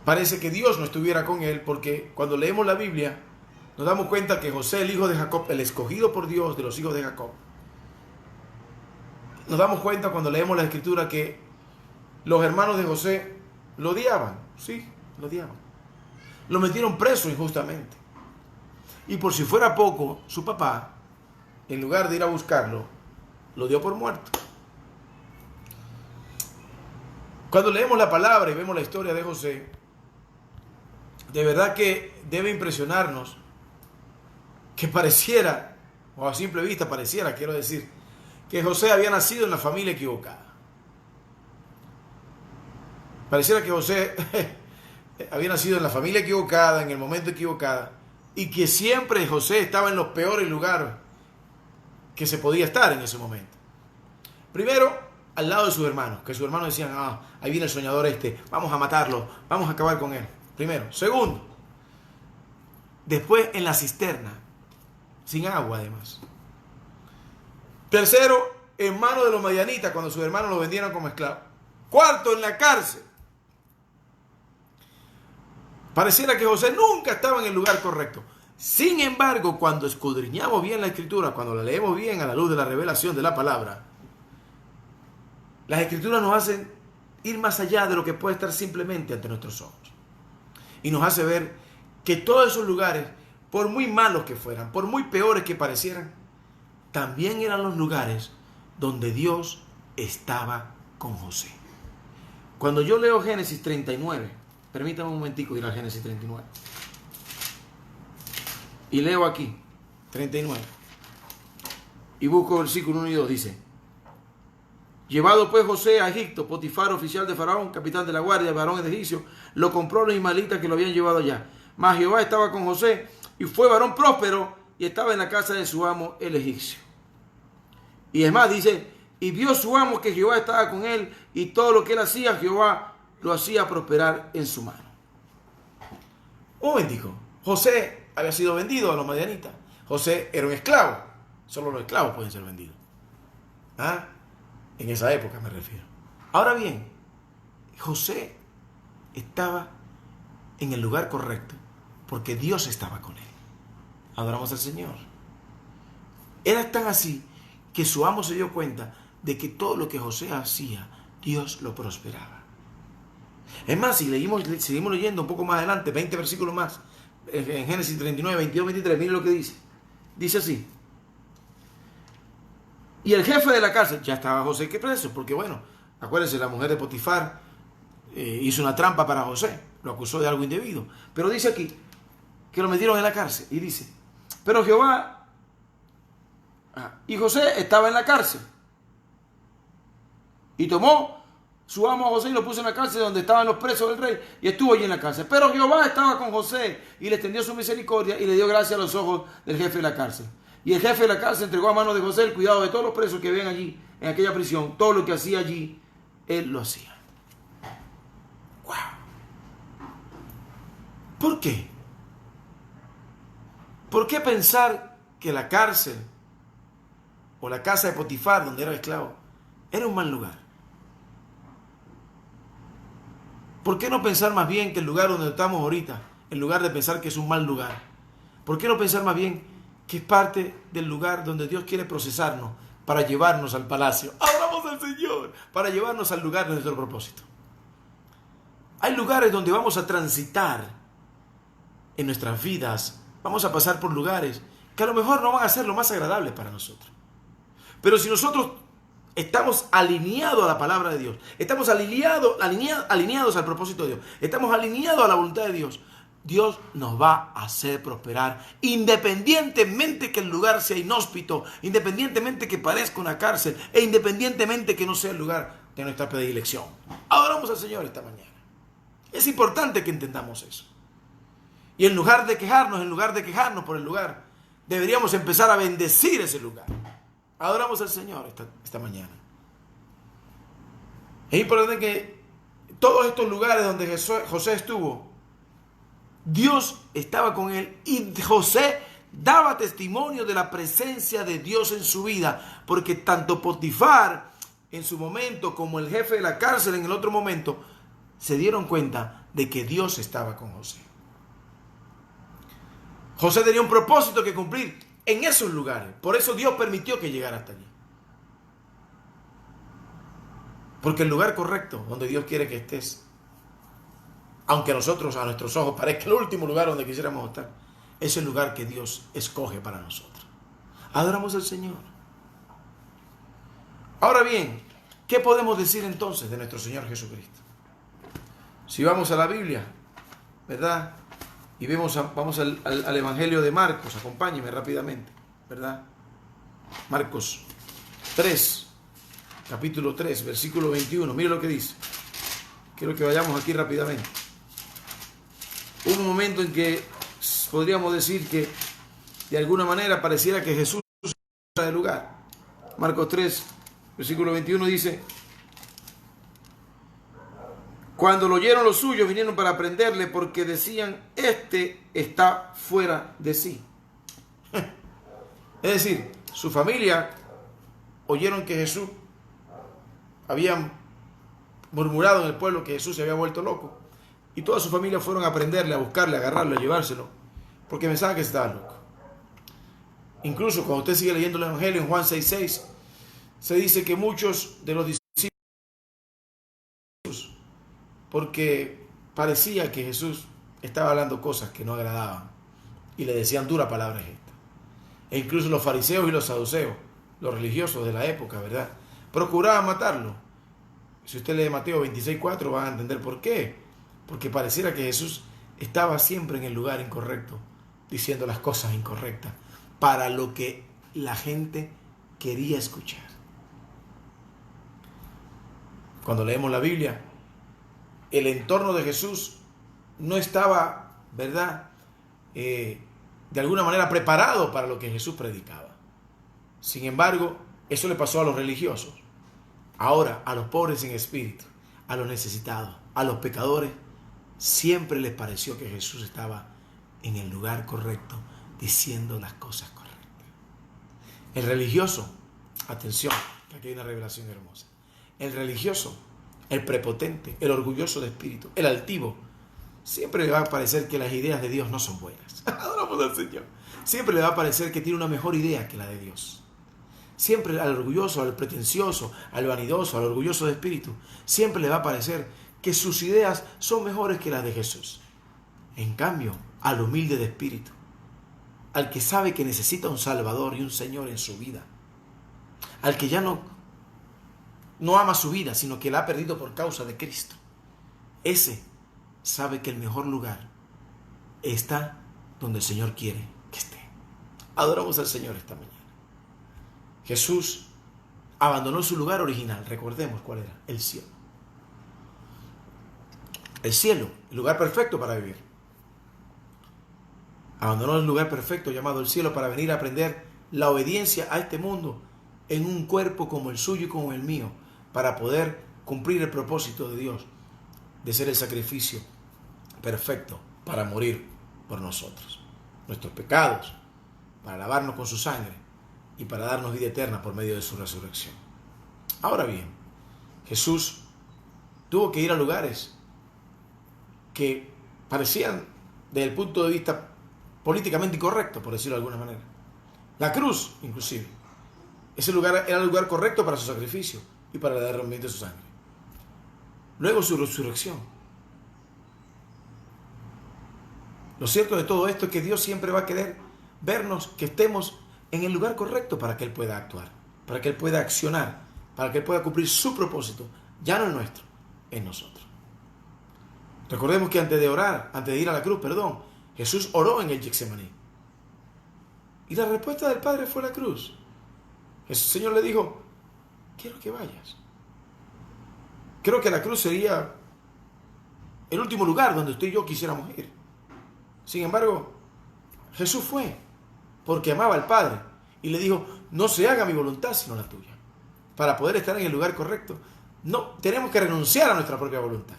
parece que Dios no estuviera con él, porque cuando leemos la Biblia nos damos cuenta que José, el hijo de Jacob, el escogido por Dios de los hijos de Jacob, nos damos cuenta cuando leemos la Escritura que los hermanos de José lo odiaban, sí, lo odiaban. Lo metieron preso injustamente. Y por si fuera poco, su papá, en lugar de ir a buscarlo, lo dio por muerto. Cuando leemos la palabra y vemos la historia de José, de verdad que debe impresionarnos que pareciera, o a simple vista pareciera, quiero decir, que José había nacido en la familia equivocada. Pareciera que José había nacido en la familia equivocada, en el momento equivocado, y que siempre José estaba en los peores lugares que se podía estar en ese momento. Primero, al lado de sus hermanos, que sus hermanos decían, ahí viene el soñador este, vamos a matarlo, vamos a acabar con él. Primero. Segundo, después en la cisterna, sin agua además. Tercero, en manos de los madianitas cuando sus hermanos lo vendieron como esclavo. Cuarto, en la cárcel. Pareciera que José nunca estaba en el lugar correcto. Sin embargo, cuando escudriñamos bien la Escritura, cuando la leemos bien a la luz de la revelación de la palabra, las Escrituras nos hacen ir más allá de lo que puede estar simplemente ante nuestros ojos. Y nos hace ver que todos esos lugares, por muy malos que fueran, por muy peores que parecieran, también eran los lugares donde Dios estaba con José. Cuando yo leo Génesis 39, permítame un momentico ir a Génesis 39. Y leo aquí, 39. Y busco versículo 1 y 2, dice: llevado pues José a Egipto, Potifar, oficial de Faraón, capitán de la guardia, varón egipcio, lo compró los ismaelitas que lo habían llevado allá. Mas Jehová estaba con José, y fue varón próspero, y estaba en la casa de su amo, el egipcio. Y es más, dice, y vio su amo que Jehová estaba con él, y todo lo que él hacía, Jehová lo hacía prosperar en su mano. Un momentico, José había sido vendido a los madianitas. José era un esclavo. Solo los esclavos pueden ser vendidos. En esa época me refiero. Ahora bien, José estaba en el lugar correcto porque Dios estaba con él. Adoramos al Señor. Era tan así que su amo se dio cuenta de que todo lo que José hacía, Dios lo prosperaba. Es más, si seguimos leyendo un poco más adelante, 20 versículos más, en Génesis 39, 22, 23, miren lo que dice. Dice así: y el jefe de la cárcel, ya estaba José que preso, porque bueno, acuérdense, la mujer de Potifar hizo una trampa para José, lo acusó de algo indebido. Pero dice aquí que lo metieron en la cárcel, y dice, pero Jehová, y José estaba en la cárcel, y tomó su amo a José y lo puso en la cárcel donde estaban los presos del rey, y estuvo allí en la cárcel. Pero Jehová estaba con José, y le extendió su misericordia, y le dio gracia a los ojos del jefe de la cárcel. Y el jefe de la cárcel entregó a manos de José el cuidado de todos los presos que ven allí, en aquella prisión. Todo lo que hacía allí, él lo hacía. ¡Wow! ¿Por qué? ¿Por qué pensar que la cárcel o la casa de Potifar, donde era esclavo, era un mal lugar? ¿Por qué no pensar más bien que el lugar donde estamos ahorita, en lugar de pensar que es un mal lugar, por qué no pensar más bien que es parte del lugar donde Dios quiere procesarnos para llevarnos al palacio? ¡Adoramos al Señor! Para llevarnos al lugar de nuestro propósito. Hay lugares donde vamos a transitar en nuestras vidas, vamos a pasar por lugares que a lo mejor no van a ser lo más agradables para nosotros. Pero si nosotros estamos alineados a la palabra de Dios, estamos alineados al propósito de Dios, estamos alineados a la voluntad de Dios, Dios nos va a hacer prosperar, independientemente que el lugar sea inhóspito, independientemente que parezca una cárcel, e independientemente que no sea el lugar de nuestra predilección. Ahora Adoramos al Señor esta mañana. Es importante que entendamos eso. Y en lugar de quejarnos por el lugar, deberíamos empezar a bendecir ese lugar. Adoramos al Señor esta mañana. Es importante que todos estos lugares donde José estuvo, Dios estaba con él y José daba testimonio de la presencia de Dios en su vida, porque tanto Potifar en su momento como el jefe de la cárcel en el otro momento se dieron cuenta de que Dios estaba con José. José tenía un propósito que cumplir en esos lugares, por eso Dios permitió que llegara hasta allí. Porque el lugar correcto donde Dios quiere que estés, aunque a nuestros ojos parezca el último lugar donde quisiéramos estar, es el lugar que Dios escoge para nosotros. Adoramos al Señor. Ahora bien, ¿qué podemos decir entonces de nuestro Señor Jesucristo? Si vamos a la Biblia, ¿verdad? Y vamos al Evangelio de Marcos, acompáñenme rápidamente, ¿verdad? Marcos 3, capítulo 3, versículo 21, mire lo que dice. Quiero que vayamos aquí rápidamente. Hubo un momento en que podríamos decir que de alguna manera pareciera que Jesús era del lugar. Marcos 3, versículo 21 dice: cuando lo oyeron los suyos, vinieron para prenderle porque decían, este está fuera de sí. Es decir, su familia oyeron que Jesús habían murmurado en el pueblo que Jesús se había vuelto loco. Y toda su familia fueron a prenderle, a buscarle, a agarrarlo, a llevárselo, porque pensaban que estaba loco. Incluso cuando usted sigue leyendo el Evangelio en Juan 6:6, se dice que muchos de los discípulos, porque parecía que Jesús estaba hablando cosas que no agradaban y le decían duras palabras estas. E incluso los fariseos y los saduceos, los religiosos de la época, ¿verdad?, procuraban matarlo. Si usted lee Mateo 26:4 van a entender por qué. Porque pareciera que Jesús estaba siempre en el lugar incorrecto, diciendo las cosas incorrectas, para lo que la gente quería escuchar. Cuando leemos la Biblia, el entorno de Jesús no estaba, ¿verdad?, de alguna manera preparado para lo que Jesús predicaba. Sin embargo, eso le pasó a los religiosos. Ahora, a los pobres en espíritu, a los necesitados, a los pecadores, siempre les pareció que Jesús estaba en el lugar correcto, diciendo las cosas correctas. El religioso, atención, aquí hay una revelación hermosa. El religioso, el prepotente, el orgulloso de espíritu, el altivo, siempre le va a parecer que las ideas de Dios no son buenas. Adoramos al Señor. Siempre le va a parecer que tiene una mejor idea que la de Dios. Siempre al orgulloso, al pretencioso, al vanidoso, al orgulloso de espíritu, siempre le va a parecer que sus ideas son mejores que las de Jesús. En cambio, al humilde de espíritu, al que sabe que necesita un Salvador y un Señor en su vida, al que ya no ama su vida, sino que la ha perdido por causa de Cristo, ese sabe que el mejor lugar está donde el Señor quiere que esté. Adoramos al Señor esta mañana. Jesús abandonó su lugar original. Recordemos cuál era: el cielo. El cielo, el lugar perfecto para vivir. Abandonó el lugar perfecto llamado el cielo para venir a aprender la obediencia a este mundo en un cuerpo como el suyo y como el mío, para poder cumplir el propósito de Dios de ser el sacrificio perfecto para morir por nosotros, nuestros pecados, para lavarnos con su sangre y para darnos vida eterna por medio de su resurrección. Ahora bien, Jesús tuvo que ir a lugares que parecían, desde el punto de vista políticamente incorrecto, por decirlo de alguna manera. La cruz, inclusive. Ese lugar era el lugar correcto para su sacrificio y para el derramamiento de su sangre. Luego su resurrección. Lo cierto de todo esto es que Dios siempre va a querer vernos que estemos en el lugar correcto para que Él pueda actuar, para que Él pueda accionar, para que Él pueda cumplir su propósito, ya no el nuestro, en nosotros. Recordemos que antes de ir a la cruz, Jesús oró en el Getsemaní. Y la respuesta del Padre fue la cruz. El Señor le dijo: quiero que vayas. creo que la cruz sería el último lugar donde usted y yo quisiéramos ir. Sin embargo, Jesús fue porque amaba al Padre y le dijo, no se haga mi voluntad sino la tuya. Para poder estar en el lugar correcto, no, tenemos que renunciar a nuestra propia voluntad.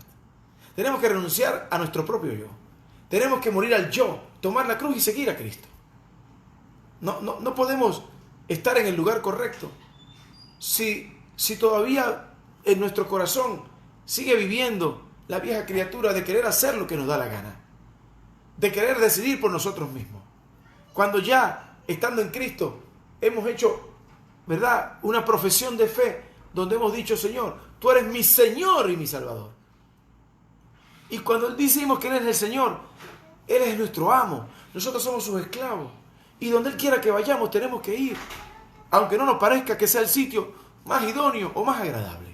Tenemos que renunciar a nuestro propio yo. Tenemos que morir al yo, tomar la cruz y seguir a Cristo. No podemos estar en el lugar correcto si todavía en nuestro corazón sigue viviendo la vieja criatura de querer hacer lo que nos da la gana, de querer decidir por nosotros mismos. Cuando ya, estando en Cristo, hemos hecho, ¿verdad?, una profesión de fe donde hemos dicho, Señor, tú eres mi Señor y mi Salvador. Y cuando decimos que Él es el Señor, Él es nuestro amo, nosotros somos sus esclavos. Y donde Él quiera que vayamos tenemos que ir, aunque no nos parezca que sea el sitio más idóneo o más agradable.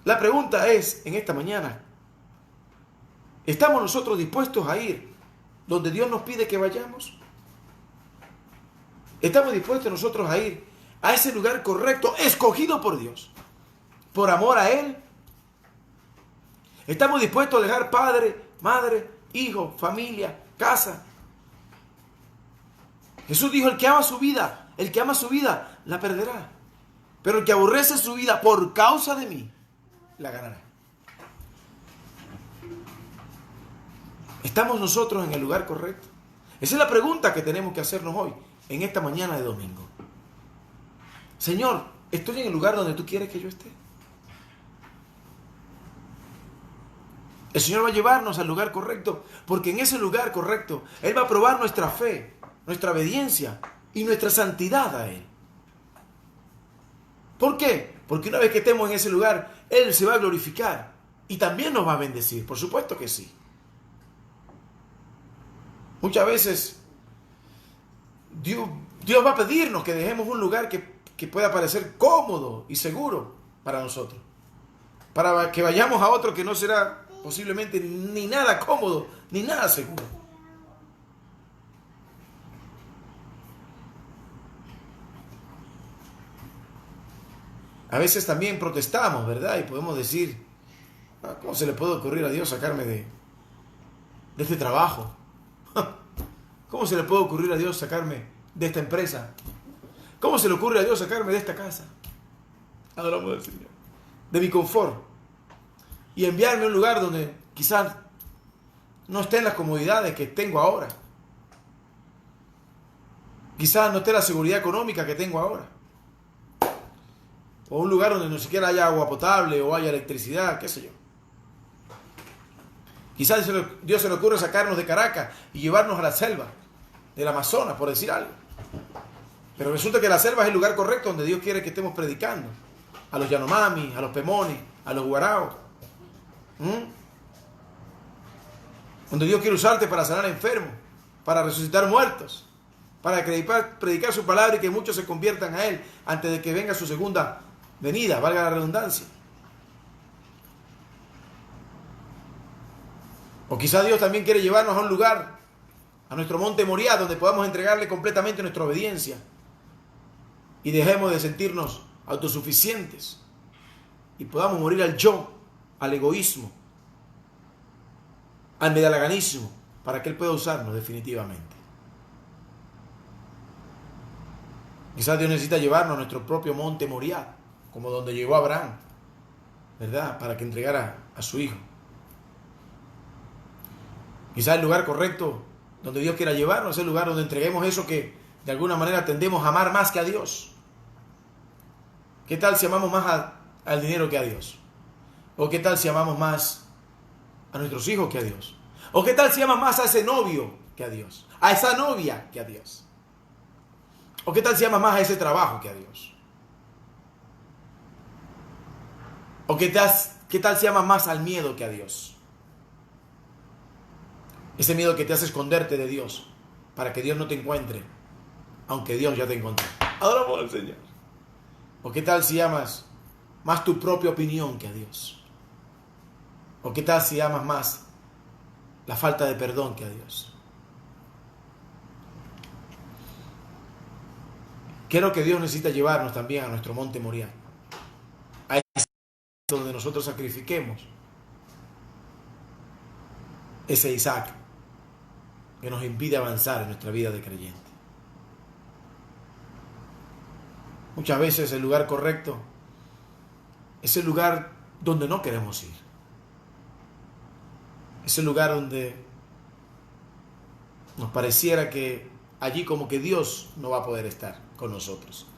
La pregunta es, en esta mañana, ¿estamos nosotros dispuestos a ir donde Dios nos pide que vayamos? ¿Estamos dispuestos nosotros a ir a ese lugar correcto, escogido por Dios, por amor a Él? ¿Estamos dispuestos a dejar padre, madre, hijo, familia, casa? Jesús dijo, el que ama su vida la perderá. Pero el que aborrece su vida por causa de mí, la ganará. ¿Estamos nosotros en el lugar correcto? Esa es la pregunta que tenemos que hacernos hoy, en esta mañana de domingo. Señor, ¿estoy en el lugar donde tú quieres que yo esté? El Señor va a llevarnos al lugar correcto, porque en ese lugar correcto Él va a probar nuestra fe, nuestra obediencia y nuestra santidad a Él. ¿Por qué? Porque una vez que estemos en ese lugar, Él se va a glorificar y también nos va a bendecir, por supuesto que sí. Muchas veces Dios va a pedirnos que dejemos un lugar que pueda parecer cómodo y seguro para nosotros, para que vayamos a otro que no será posiblemente ni nada cómodo, ni nada seguro. A veces también protestamos, ¿verdad? Y podemos decir, ¿cómo se le puede ocurrir a Dios sacarme de este trabajo? ¿Cómo se le puede ocurrir a Dios sacarme de esta empresa? ¿Cómo se le ocurre a Dios sacarme de esta casa? Adoramos al Señor. De mi confort. Y enviarme a un lugar donde quizás no estén las comodidades que tengo ahora. Quizás no esté la seguridad económica que tengo ahora. O un lugar donde no siquiera haya agua potable o haya electricidad, qué sé yo. Quizás Dios se le ocurre sacarnos de Caracas y llevarnos a la selva del Amazonas, por decir algo. Pero resulta que la selva es el lugar correcto donde Dios quiere que estemos predicando. A los Yanomami, a los Pemoni, a los Guaraos. Donde Dios quiere usarte para sanar enfermos, para resucitar muertos, para predicar su palabra y que muchos se conviertan a Él antes de que venga su segunda venida, valga la redundancia. O quizá Dios también quiere llevarnos a un lugar, a nuestro monte Moriah, donde podamos entregarle completamente nuestra obediencia y dejemos de sentirnos autosuficientes y podamos morir al yo, al egoísmo, al medalaganismo, para que Él pueda usarnos definitivamente. Quizás Dios necesita llevarnos a nuestro propio monte Moriah, como donde llegó Abraham, ¿verdad? Para que entregara a su hijo. Quizás el lugar correcto donde Dios quiera llevarnos es el lugar donde entreguemos eso que de alguna manera tendemos a amar más que a Dios. ¿Qué tal si amamos más al dinero que a Dios? ¿O qué tal si amamos más a nuestros hijos que a Dios? ¿O qué tal si amas más a ese novio que a Dios? A esa novia que a Dios. ¿O qué tal si amas más a ese trabajo que a Dios? ¿O qué tal si amas más al miedo que a Dios? Ese miedo que te hace esconderte de Dios para que Dios no te encuentre, aunque Dios ya te encontró. Adoramos al Señor. ¿O qué tal si amas más tu propia opinión que a Dios? ¿O qué tal si amas más la falta de perdón que a Dios? Creo que Dios necesita llevarnos también a nuestro monte Moriah. donde nosotros sacrifiquemos ese Isaac que nos impide avanzar en nuestra vida de creyente. Muchas veces el lugar correcto es el lugar donde no queremos ir. Es el lugar donde nos pareciera que allí como que Dios no va a poder estar con nosotros.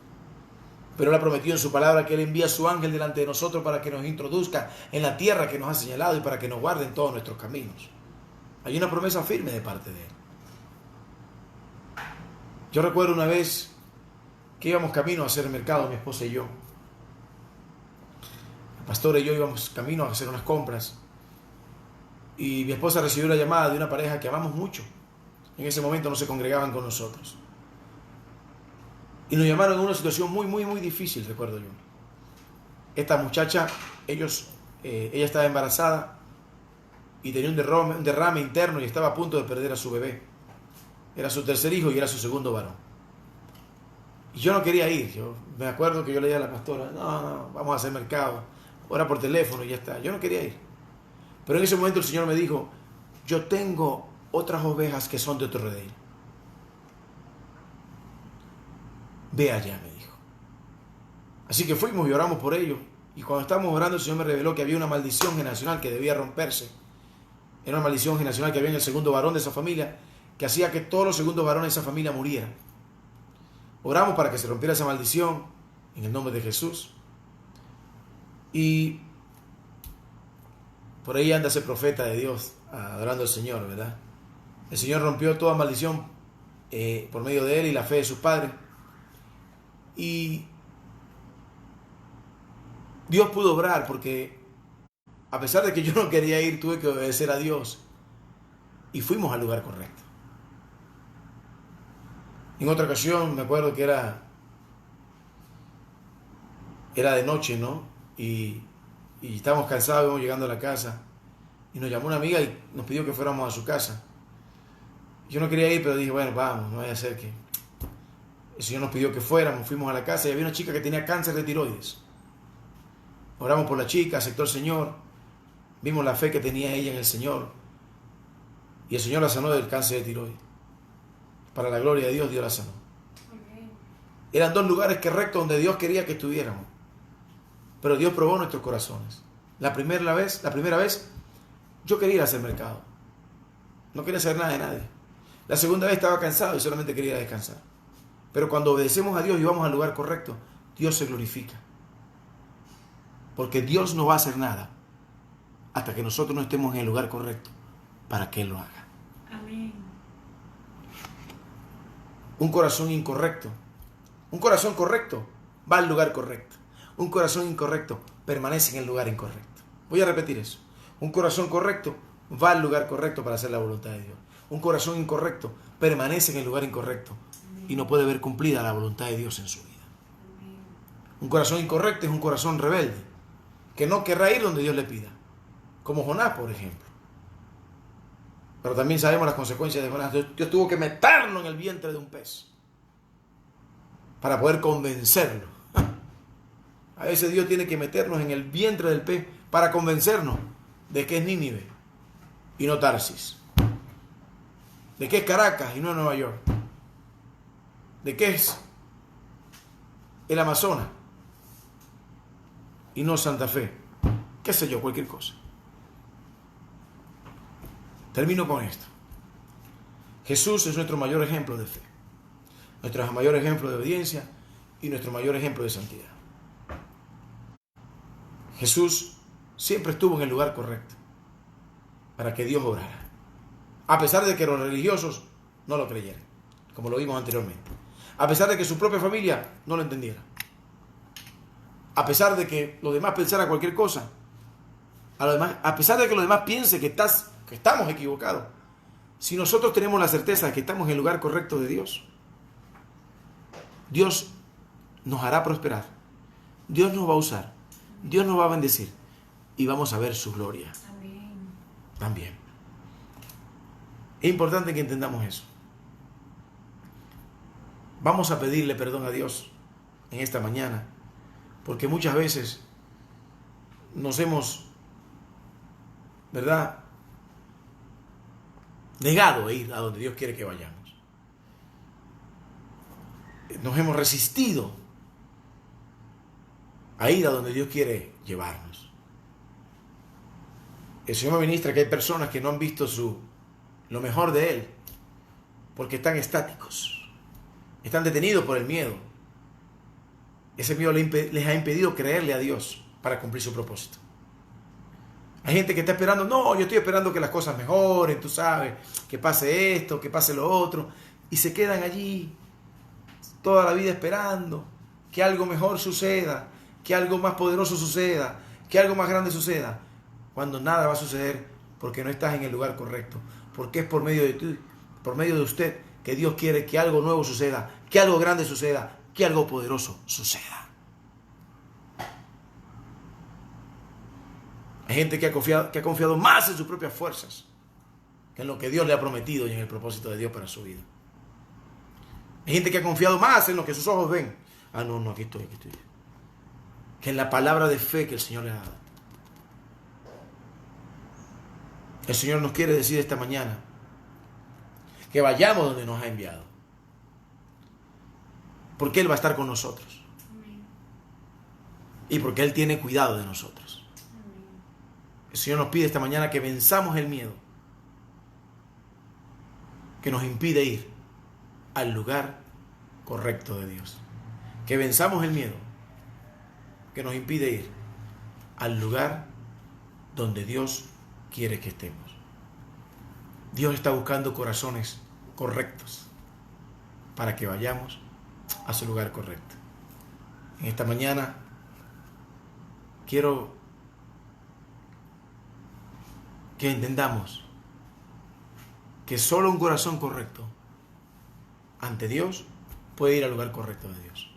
Pero Él ha prometido en su palabra que Él envía a su ángel delante de nosotros para que nos introduzca en la tierra que nos ha señalado y para que nos guarde en todos nuestros caminos. Hay una promesa firme de parte de Él. Yo recuerdo una vez que íbamos camino a hacer el mercado, mi esposa y yo. El pastor y yo íbamos camino a hacer unas compras. Y mi esposa recibió una llamada de una pareja que amamos mucho. En ese momento no se congregaban con nosotros. Y nos llamaron en una situación muy difícil, recuerdo yo. Esta muchacha, ella estaba embarazada y tenía un derrame interno y estaba a punto de perder a su bebé. Era su tercer hijo y era su segundo varón. Y yo no quería ir. Yo me acuerdo que yo le dije a la pastora, no, vamos a hacer mercado. Ora por teléfono y ya está. Yo no quería ir. Pero en ese momento el Señor me dijo, yo tengo otras ovejas que son de otro redil. Ve allá, me dijo. Así que fuimos y oramos por ellos. Y cuando estábamos orando, el Señor me reveló que había una maldición generacional que debía romperse. Era una maldición generacional que había en el segundo varón de esa familia, que hacía que todos los segundos varones de esa familia murieran. Oramos para que se rompiera esa maldición en el nombre de Jesús. Y por ahí anda ese profeta de Dios adorando al Señor, ¿verdad? El Señor rompió toda maldición por medio de él y la fe de sus padres. Y Dios pudo obrar porque a pesar de que yo no quería ir, tuve que obedecer a Dios y fuimos al lugar correcto. En otra ocasión me acuerdo que era de noche, ¿no? Y estábamos cansados, íbamos llegando a la casa y nos llamó una amiga y nos pidió que fuéramos a su casa. Yo no quería ir, pero dije, bueno, vamos, no vaya a ser que... El Señor nos pidió que fuéramos, fuimos a la casa y había una chica que tenía cáncer de tiroides. Oramos por la chica, aceptó el Señor, vimos la fe que tenía ella en el Señor y el Señor la sanó del cáncer de tiroides. Para la gloria de Dios, Dios la sanó. Eran dos lugares correctos donde Dios quería que estuviéramos. Pero Dios probó nuestros corazones. La primera vez, yo quería ir a hacer mercado. No quería hacer nada de nadie. La segunda vez estaba cansado y solamente quería ir a descansar. Pero cuando obedecemos a Dios y vamos al lugar correcto, Dios se glorifica. Porque Dios no va a hacer nada hasta que nosotros no estemos en el lugar correcto para que Él lo haga. Amén. Un corazón incorrecto. Un corazón correcto va al lugar correcto. Un corazón incorrecto permanece en el lugar incorrecto. Voy a repetir eso. Un corazón correcto va al lugar correcto para hacer la voluntad de Dios. Un corazón incorrecto permanece en el lugar incorrecto y no puede ver cumplida la voluntad de Dios en su vida. Un corazón incorrecto es un corazón rebelde, que no querrá ir donde Dios le pida. Como Jonás, por ejemplo. Pero también sabemos las consecuencias de Jonás. Dios tuvo que meterlo en el vientre de un pez para poder convencerlo. A veces Dios tiene que meternos en el vientre del pez para convencernos de que es Nínive y no Tarsis. De que es Caracas y no Nueva York. De que es el Amazonas y no Santa Fe. Qué sé yo, cualquier cosa. Termino con esto. Jesús es nuestro mayor ejemplo de fe, nuestro mayor ejemplo de obediencia y nuestro mayor ejemplo de santidad. Jesús siempre estuvo en el lugar correcto para que Dios obrara, a pesar de que los religiosos no lo creyeran, como lo vimos anteriormente, a pesar de que su propia familia no lo entendiera, a pesar de que los demás pensaran cualquier cosa, a pesar de que los demás piensen que estamos equivocados. Si nosotros tenemos la certeza de que estamos en el lugar correcto de Dios, Dios nos hará prosperar, Dios nos va a usar, Dios nos va a bendecir y vamos a ver su gloria. Amén. También. Es importante que entendamos eso. Vamos a pedirle perdón a Dios en esta mañana, porque muchas veces nos hemos, ¿verdad?, negado a ir a donde Dios quiere que vayamos. Nos hemos resistido a ir a donde Dios quiere llevarnos. El Señor me ministra que hay personas que no han visto lo mejor de Él porque están estáticos, están detenidos por el miedo. Ese miedo les ha impedido creerle a Dios para cumplir su propósito. Hay gente que está esperando, no, yo estoy esperando que las cosas mejoren, tú sabes, que pase esto, que pase lo otro, y se quedan allí toda la vida esperando que algo mejor suceda, que algo más poderoso suceda, que algo más grande suceda, cuando nada va a suceder porque no estás en el lugar correcto, porque es por medio de ti, por medio de usted, que Dios quiere que algo nuevo suceda, que algo grande suceda, que algo poderoso suceda. Hay gente que ha confiado más en sus propias fuerzas que en lo que Dios le ha prometido y en el propósito de Dios para su vida. Hay gente que ha confiado más en lo que sus ojos ven. Ah, no, aquí estoy. Que en la palabra de fe que el Señor le ha dado. El Señor nos quiere decir esta mañana que vayamos donde nos ha enviado. Porque Él va a estar con nosotros. Y porque Él tiene cuidado de nosotros. El Señor nos pide esta mañana que venzamos el miedo que nos impide ir al lugar correcto de Dios. Que venzamos el miedo que nos impide ir al lugar donde Dios quiere que estemos. Dios está buscando corazones correctos para que vayamos a su lugar correcto. En esta mañana quiero que entendamos que solo un corazón correcto ante Dios puede ir al lugar correcto de Dios.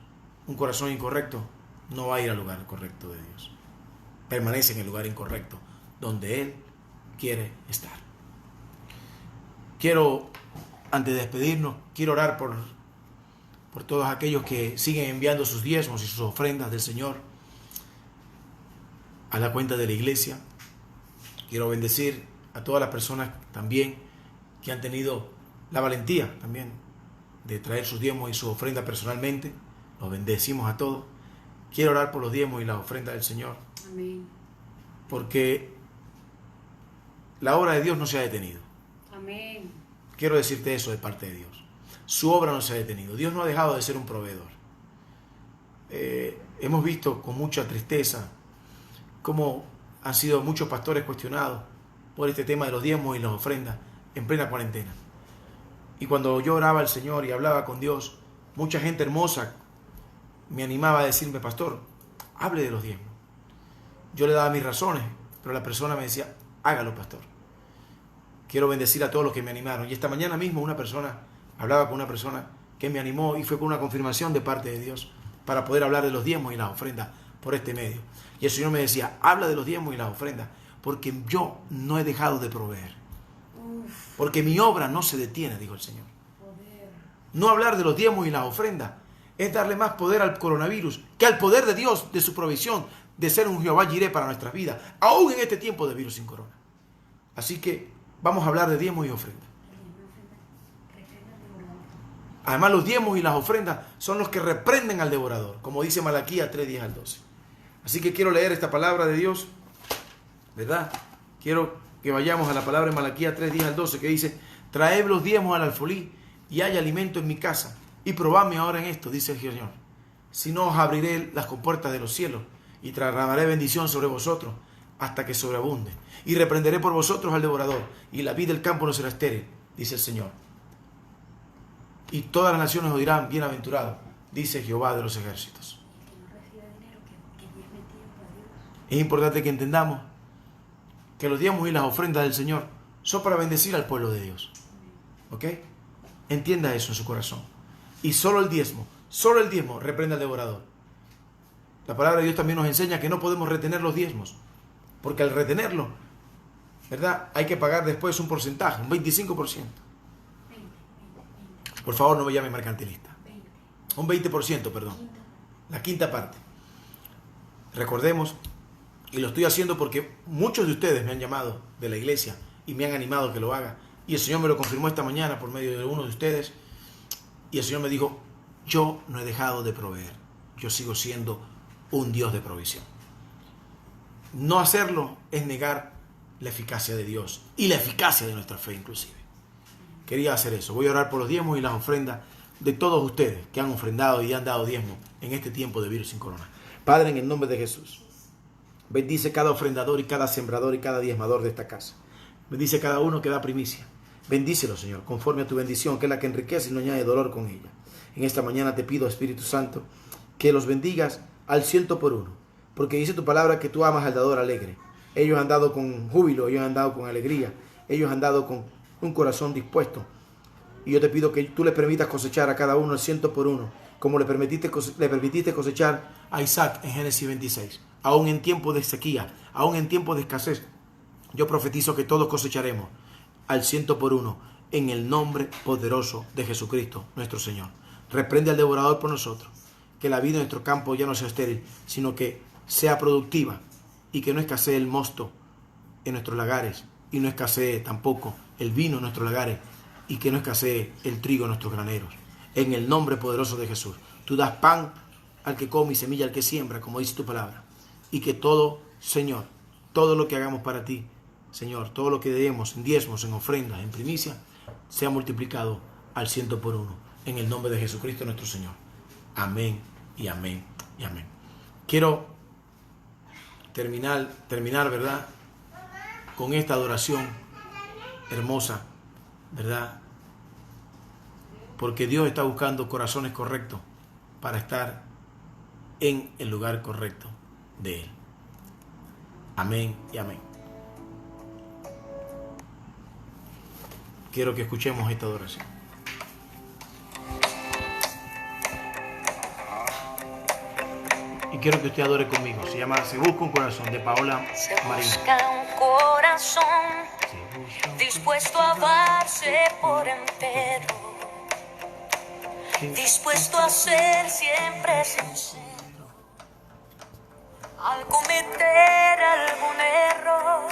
Un corazón incorrecto no va a ir al lugar correcto de Dios. Permanece en el lugar incorrecto, donde Él quiere estar. Quiero, antes de despedirnos, quiero orar por todos aquellos que siguen enviando sus diezmos y sus ofrendas del Señor a la cuenta de la iglesia. Quiero bendecir a todas las personas también que han tenido la valentía también de traer sus diezmos y sus ofrendas personalmente. Los bendecimos a todos. Quiero orar por los diezmos y las ofrendas del Señor. Amén. Porque la obra de Dios no se ha detenido. Amén. Quiero decirte eso de parte de Dios. Su obra no se ha detenido. Dios no ha dejado de ser un proveedor. Hemos visto con mucha tristeza cómo han sido muchos pastores cuestionados por este tema de los diezmos y las ofrendas en plena cuarentena. Y cuando yo oraba al Señor y hablaba con Dios, mucha gente hermosa me animaba a decirme, pastor, hable de los diezmos. Yo le daba mis razones, pero la persona me decía, hágalo, pastor. Quiero bendecir a todos los que me animaron. Y esta mañana mismo hablaba con una persona que me animó y fue con una confirmación de parte de Dios para poder hablar de los diezmos y las ofrendas por este medio. Y el Señor me decía, habla de los diezmos y las ofrendas, porque yo no he dejado de proveer. Porque mi obra no se detiene, dijo el Señor. No hablar de los diezmos y las ofrendas es darle más poder al coronavirus que al poder de Dios, de su provisión, de ser un Jehová Jireh para nuestras vidas, aún en este tiempo de virus sin corona. Así que vamos a hablar de diezmos y ofrendas. Además, los diezmos y las ofrendas son los que reprenden al devorador, como dice Malaquías 3:10 al 12. Así que quiero leer esta palabra de Dios, ¿verdad? Quiero que vayamos a la palabra de Malaquías 3:10 al 12, que dice, traed los diezmos al alfolí y haya alimento en mi casa, y probadme ahora en esto, dice el Señor. Si no, os abriré las compuertas de los cielos y derramaré bendición sobre vosotros hasta que sobreabunde. Y reprenderé por vosotros al devorador, y la vid del campo no será estéril, dice el Señor. Y todas las naciones os dirán, bienaventurado, dice Jehová de los ejércitos. Es importante que entendamos que los diezmos y las ofrendas del Señor son para bendecir al pueblo de Dios. ¿Ok? Entienda eso en su corazón. Y solo el diezmo reprende al devorador. La palabra de Dios también nos enseña que no podemos retener los diezmos, porque al retenerlo, ¿verdad?, hay que pagar después un porcentaje, un 25%. Por favor, no me llame mercantilista. Un 20%, perdón. La quinta parte. Recordemos Y lo estoy haciendo porque muchos de ustedes me han llamado de la iglesia y me han animado a que lo haga. Y el Señor me lo confirmó esta mañana por medio de uno de ustedes. Y el Señor me dijo, yo no he dejado de proveer. Yo sigo siendo un Dios de provisión. No hacerlo es negar la eficacia de Dios y la eficacia de nuestra fe inclusive. Quería hacer eso. Voy a orar por los diezmos y las ofrendas de todos ustedes que han ofrendado y han dado diezmo en este tiempo de virus sin corona. Padre, en el nombre de Jesús, bendice cada ofrendador y cada sembrador y cada diezmador de esta casa. Bendice cada uno que da primicia. Bendícelo, Señor, conforme a tu bendición, que es la que enriquece y no añade dolor con ella. En esta mañana te pido, Espíritu Santo, que los bendigas al 100%, porque dice tu palabra que tú amas al dador alegre. Ellos han dado con júbilo, ellos han dado con alegría, ellos han dado con un corazón dispuesto. Y yo te pido que tú le permitas cosechar a cada uno al 100%, como le permitiste cosechar a Isaac en Génesis 26. Aún en tiempo de sequía, aún en tiempo de escasez, yo profetizo que todos cosecharemos al 100% en el nombre poderoso de Jesucristo, nuestro Señor. Reprende al devorador por nosotros, que la vida en nuestro campo ya no sea estéril, sino que sea productiva y que no escasee el mosto en nuestros lagares y no escasee tampoco el vino en nuestros lagares y que no escasee el trigo en nuestros graneros. En el nombre poderoso de Jesús. Tú das pan al que come y semilla al que siembra, como dice tu palabra. Y que todo, Señor, todo lo que hagamos para ti, Señor, todo lo que demos en diezmos, en ofrendas, en primicias, sea multiplicado al 100%. En el nombre de Jesucristo nuestro Señor. Amén y amén y amén. Quiero terminar, ¿verdad?, con esta adoración hermosa, ¿verdad? Porque Dios está buscando corazones correctos para estar en el lugar correcto de Él. Amén y amén. Quiero que escuchemos esta adoración. Y quiero que usted adore conmigo. Se llama Se Busca un Corazón, de Paola Marín. Se busca un corazón dispuesto a darse por entero, dispuesto a ser siempre sincero, al cometer algún error.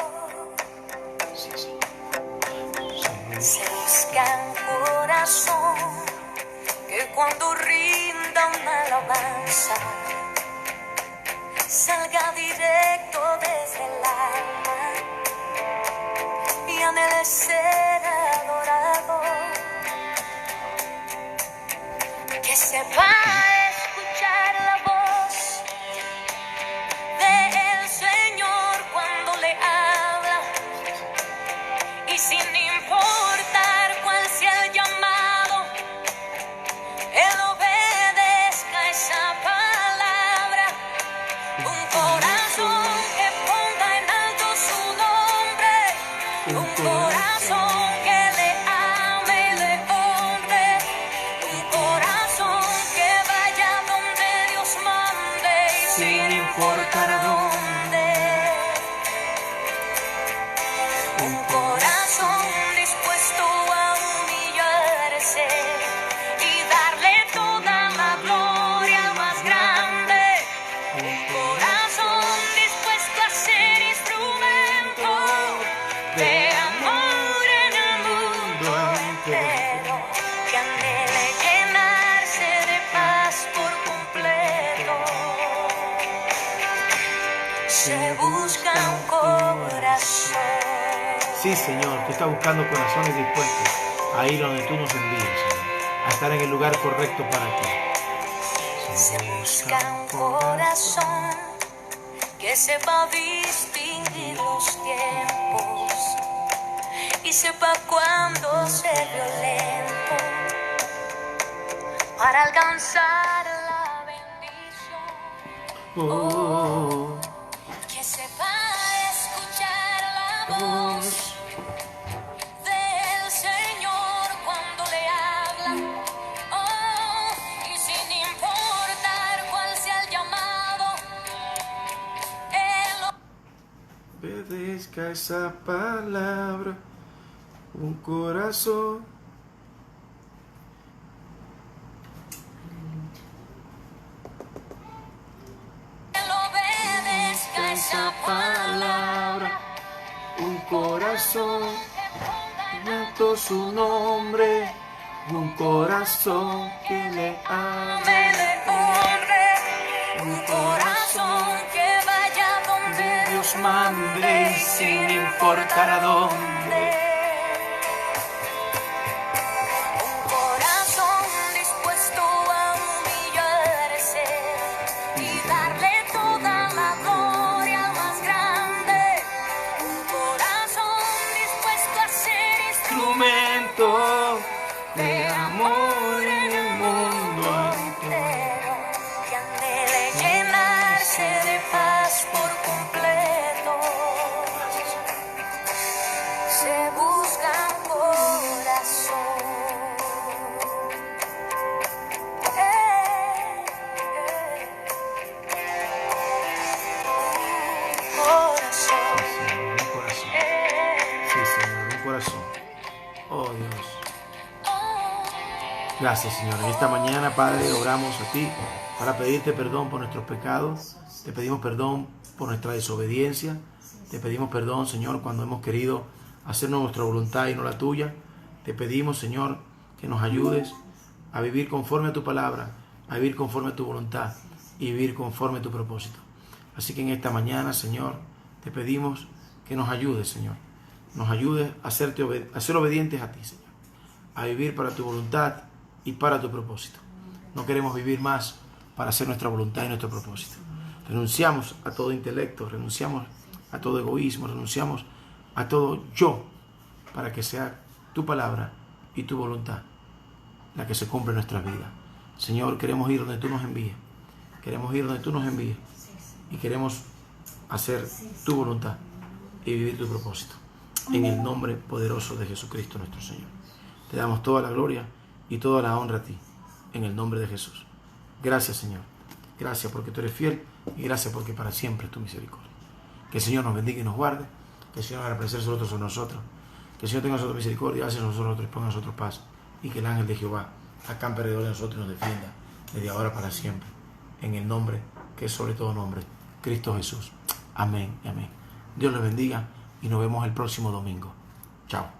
Se busca un corazón que cuando rinda una alabanza salga directo desde el alma y anhele ser adorado, que sepa escuchar la voz del Señor cuando le habla y sin importar cuál sea el llamado, Él obedezca esa palabra. Un corazón que ponga en alto su nombre, un corazón que le ame y le honre, un corazón que vaya donde Dios mande y sin importar a dónde. Un corazón dispuesto a humillarse y darle toda la gloria más grande. Un corazón dispuesto a ser instrumento de amor en el mundo entero, que anhele llenarse de paz por completo. Se busca un corazón. Sí, Señor, tú estás buscando corazones dispuestos a ir donde tú nos envíes, Señor, a estar en el lugar correcto para ti. Se busca un corazón que sepa distinguir los tiempos y sepa cuándo ser violento para alcanzar la bendición. Oh, Que sepa escuchar la voz del Señor cuando le habla, y sin importar cuál sea el llamado, Él obedezca esa palabra, un corazón. obedezca esa palabra. corazón, invento su nombre, un corazón que le Me le honre, un corazón que vaya donde Dios mande y sin importar a dónde. Un corazón dispuesto a humillarse y darle toda la gloria más grande. Un corazón dispuesto a ser Instrumento de amor en el mundo entero, que anhele llenarse de paz por completo. Se busca un corazón. Un corazón. Sí, Señor, un corazón. Oh Dios. Gracias, Señor. En esta mañana, Padre, oramos a ti para pedirte perdón por nuestros pecados. Te pedimos perdón por nuestra desobediencia. Te pedimos perdón, Señor, cuando hemos querido hacernos nuestra voluntad y no la tuya. Te pedimos, Señor, que nos ayudes a vivir conforme a tu palabra, a vivir conforme a tu voluntad y vivir conforme a tu propósito. Así que en esta mañana, Señor, te pedimos que nos ayudes, Señor. Nos ayudes a ser obedientes a ti, Señor. A vivir para tu voluntad y para tu propósito. No queremos vivir más para hacer nuestra voluntad y nuestro propósito. Renunciamos a todo intelecto, renunciamos a todo egoísmo, renunciamos a todo yo, para que sea tu palabra y tu voluntad la que se cumpla en nuestra vida. Señor, queremos ir donde tú nos envíes. Queremos ir donde tú nos envíes. Y queremos hacer tu voluntad y vivir tu propósito. En el nombre poderoso de Jesucristo nuestro Señor. Te damos toda la gloria y toda la honra a ti. En el nombre de Jesús. Gracias, Señor. Gracias porque tú eres fiel y gracias porque para siempre es tu misericordia. Que el Señor nos bendiga y nos guarde. Que el Señor haga placer sobre nosotros. Que el Señor tenga nosotros misericordia, hace nosotros y ponga a nosotros paz. Y que el ángel de Jehová acampe alrededor de nosotros y nos defienda desde ahora para siempre. En el nombre que es sobre todo nombre, Cristo Jesús. Amén y amén. Dios les bendiga y nos vemos el próximo domingo. Chao.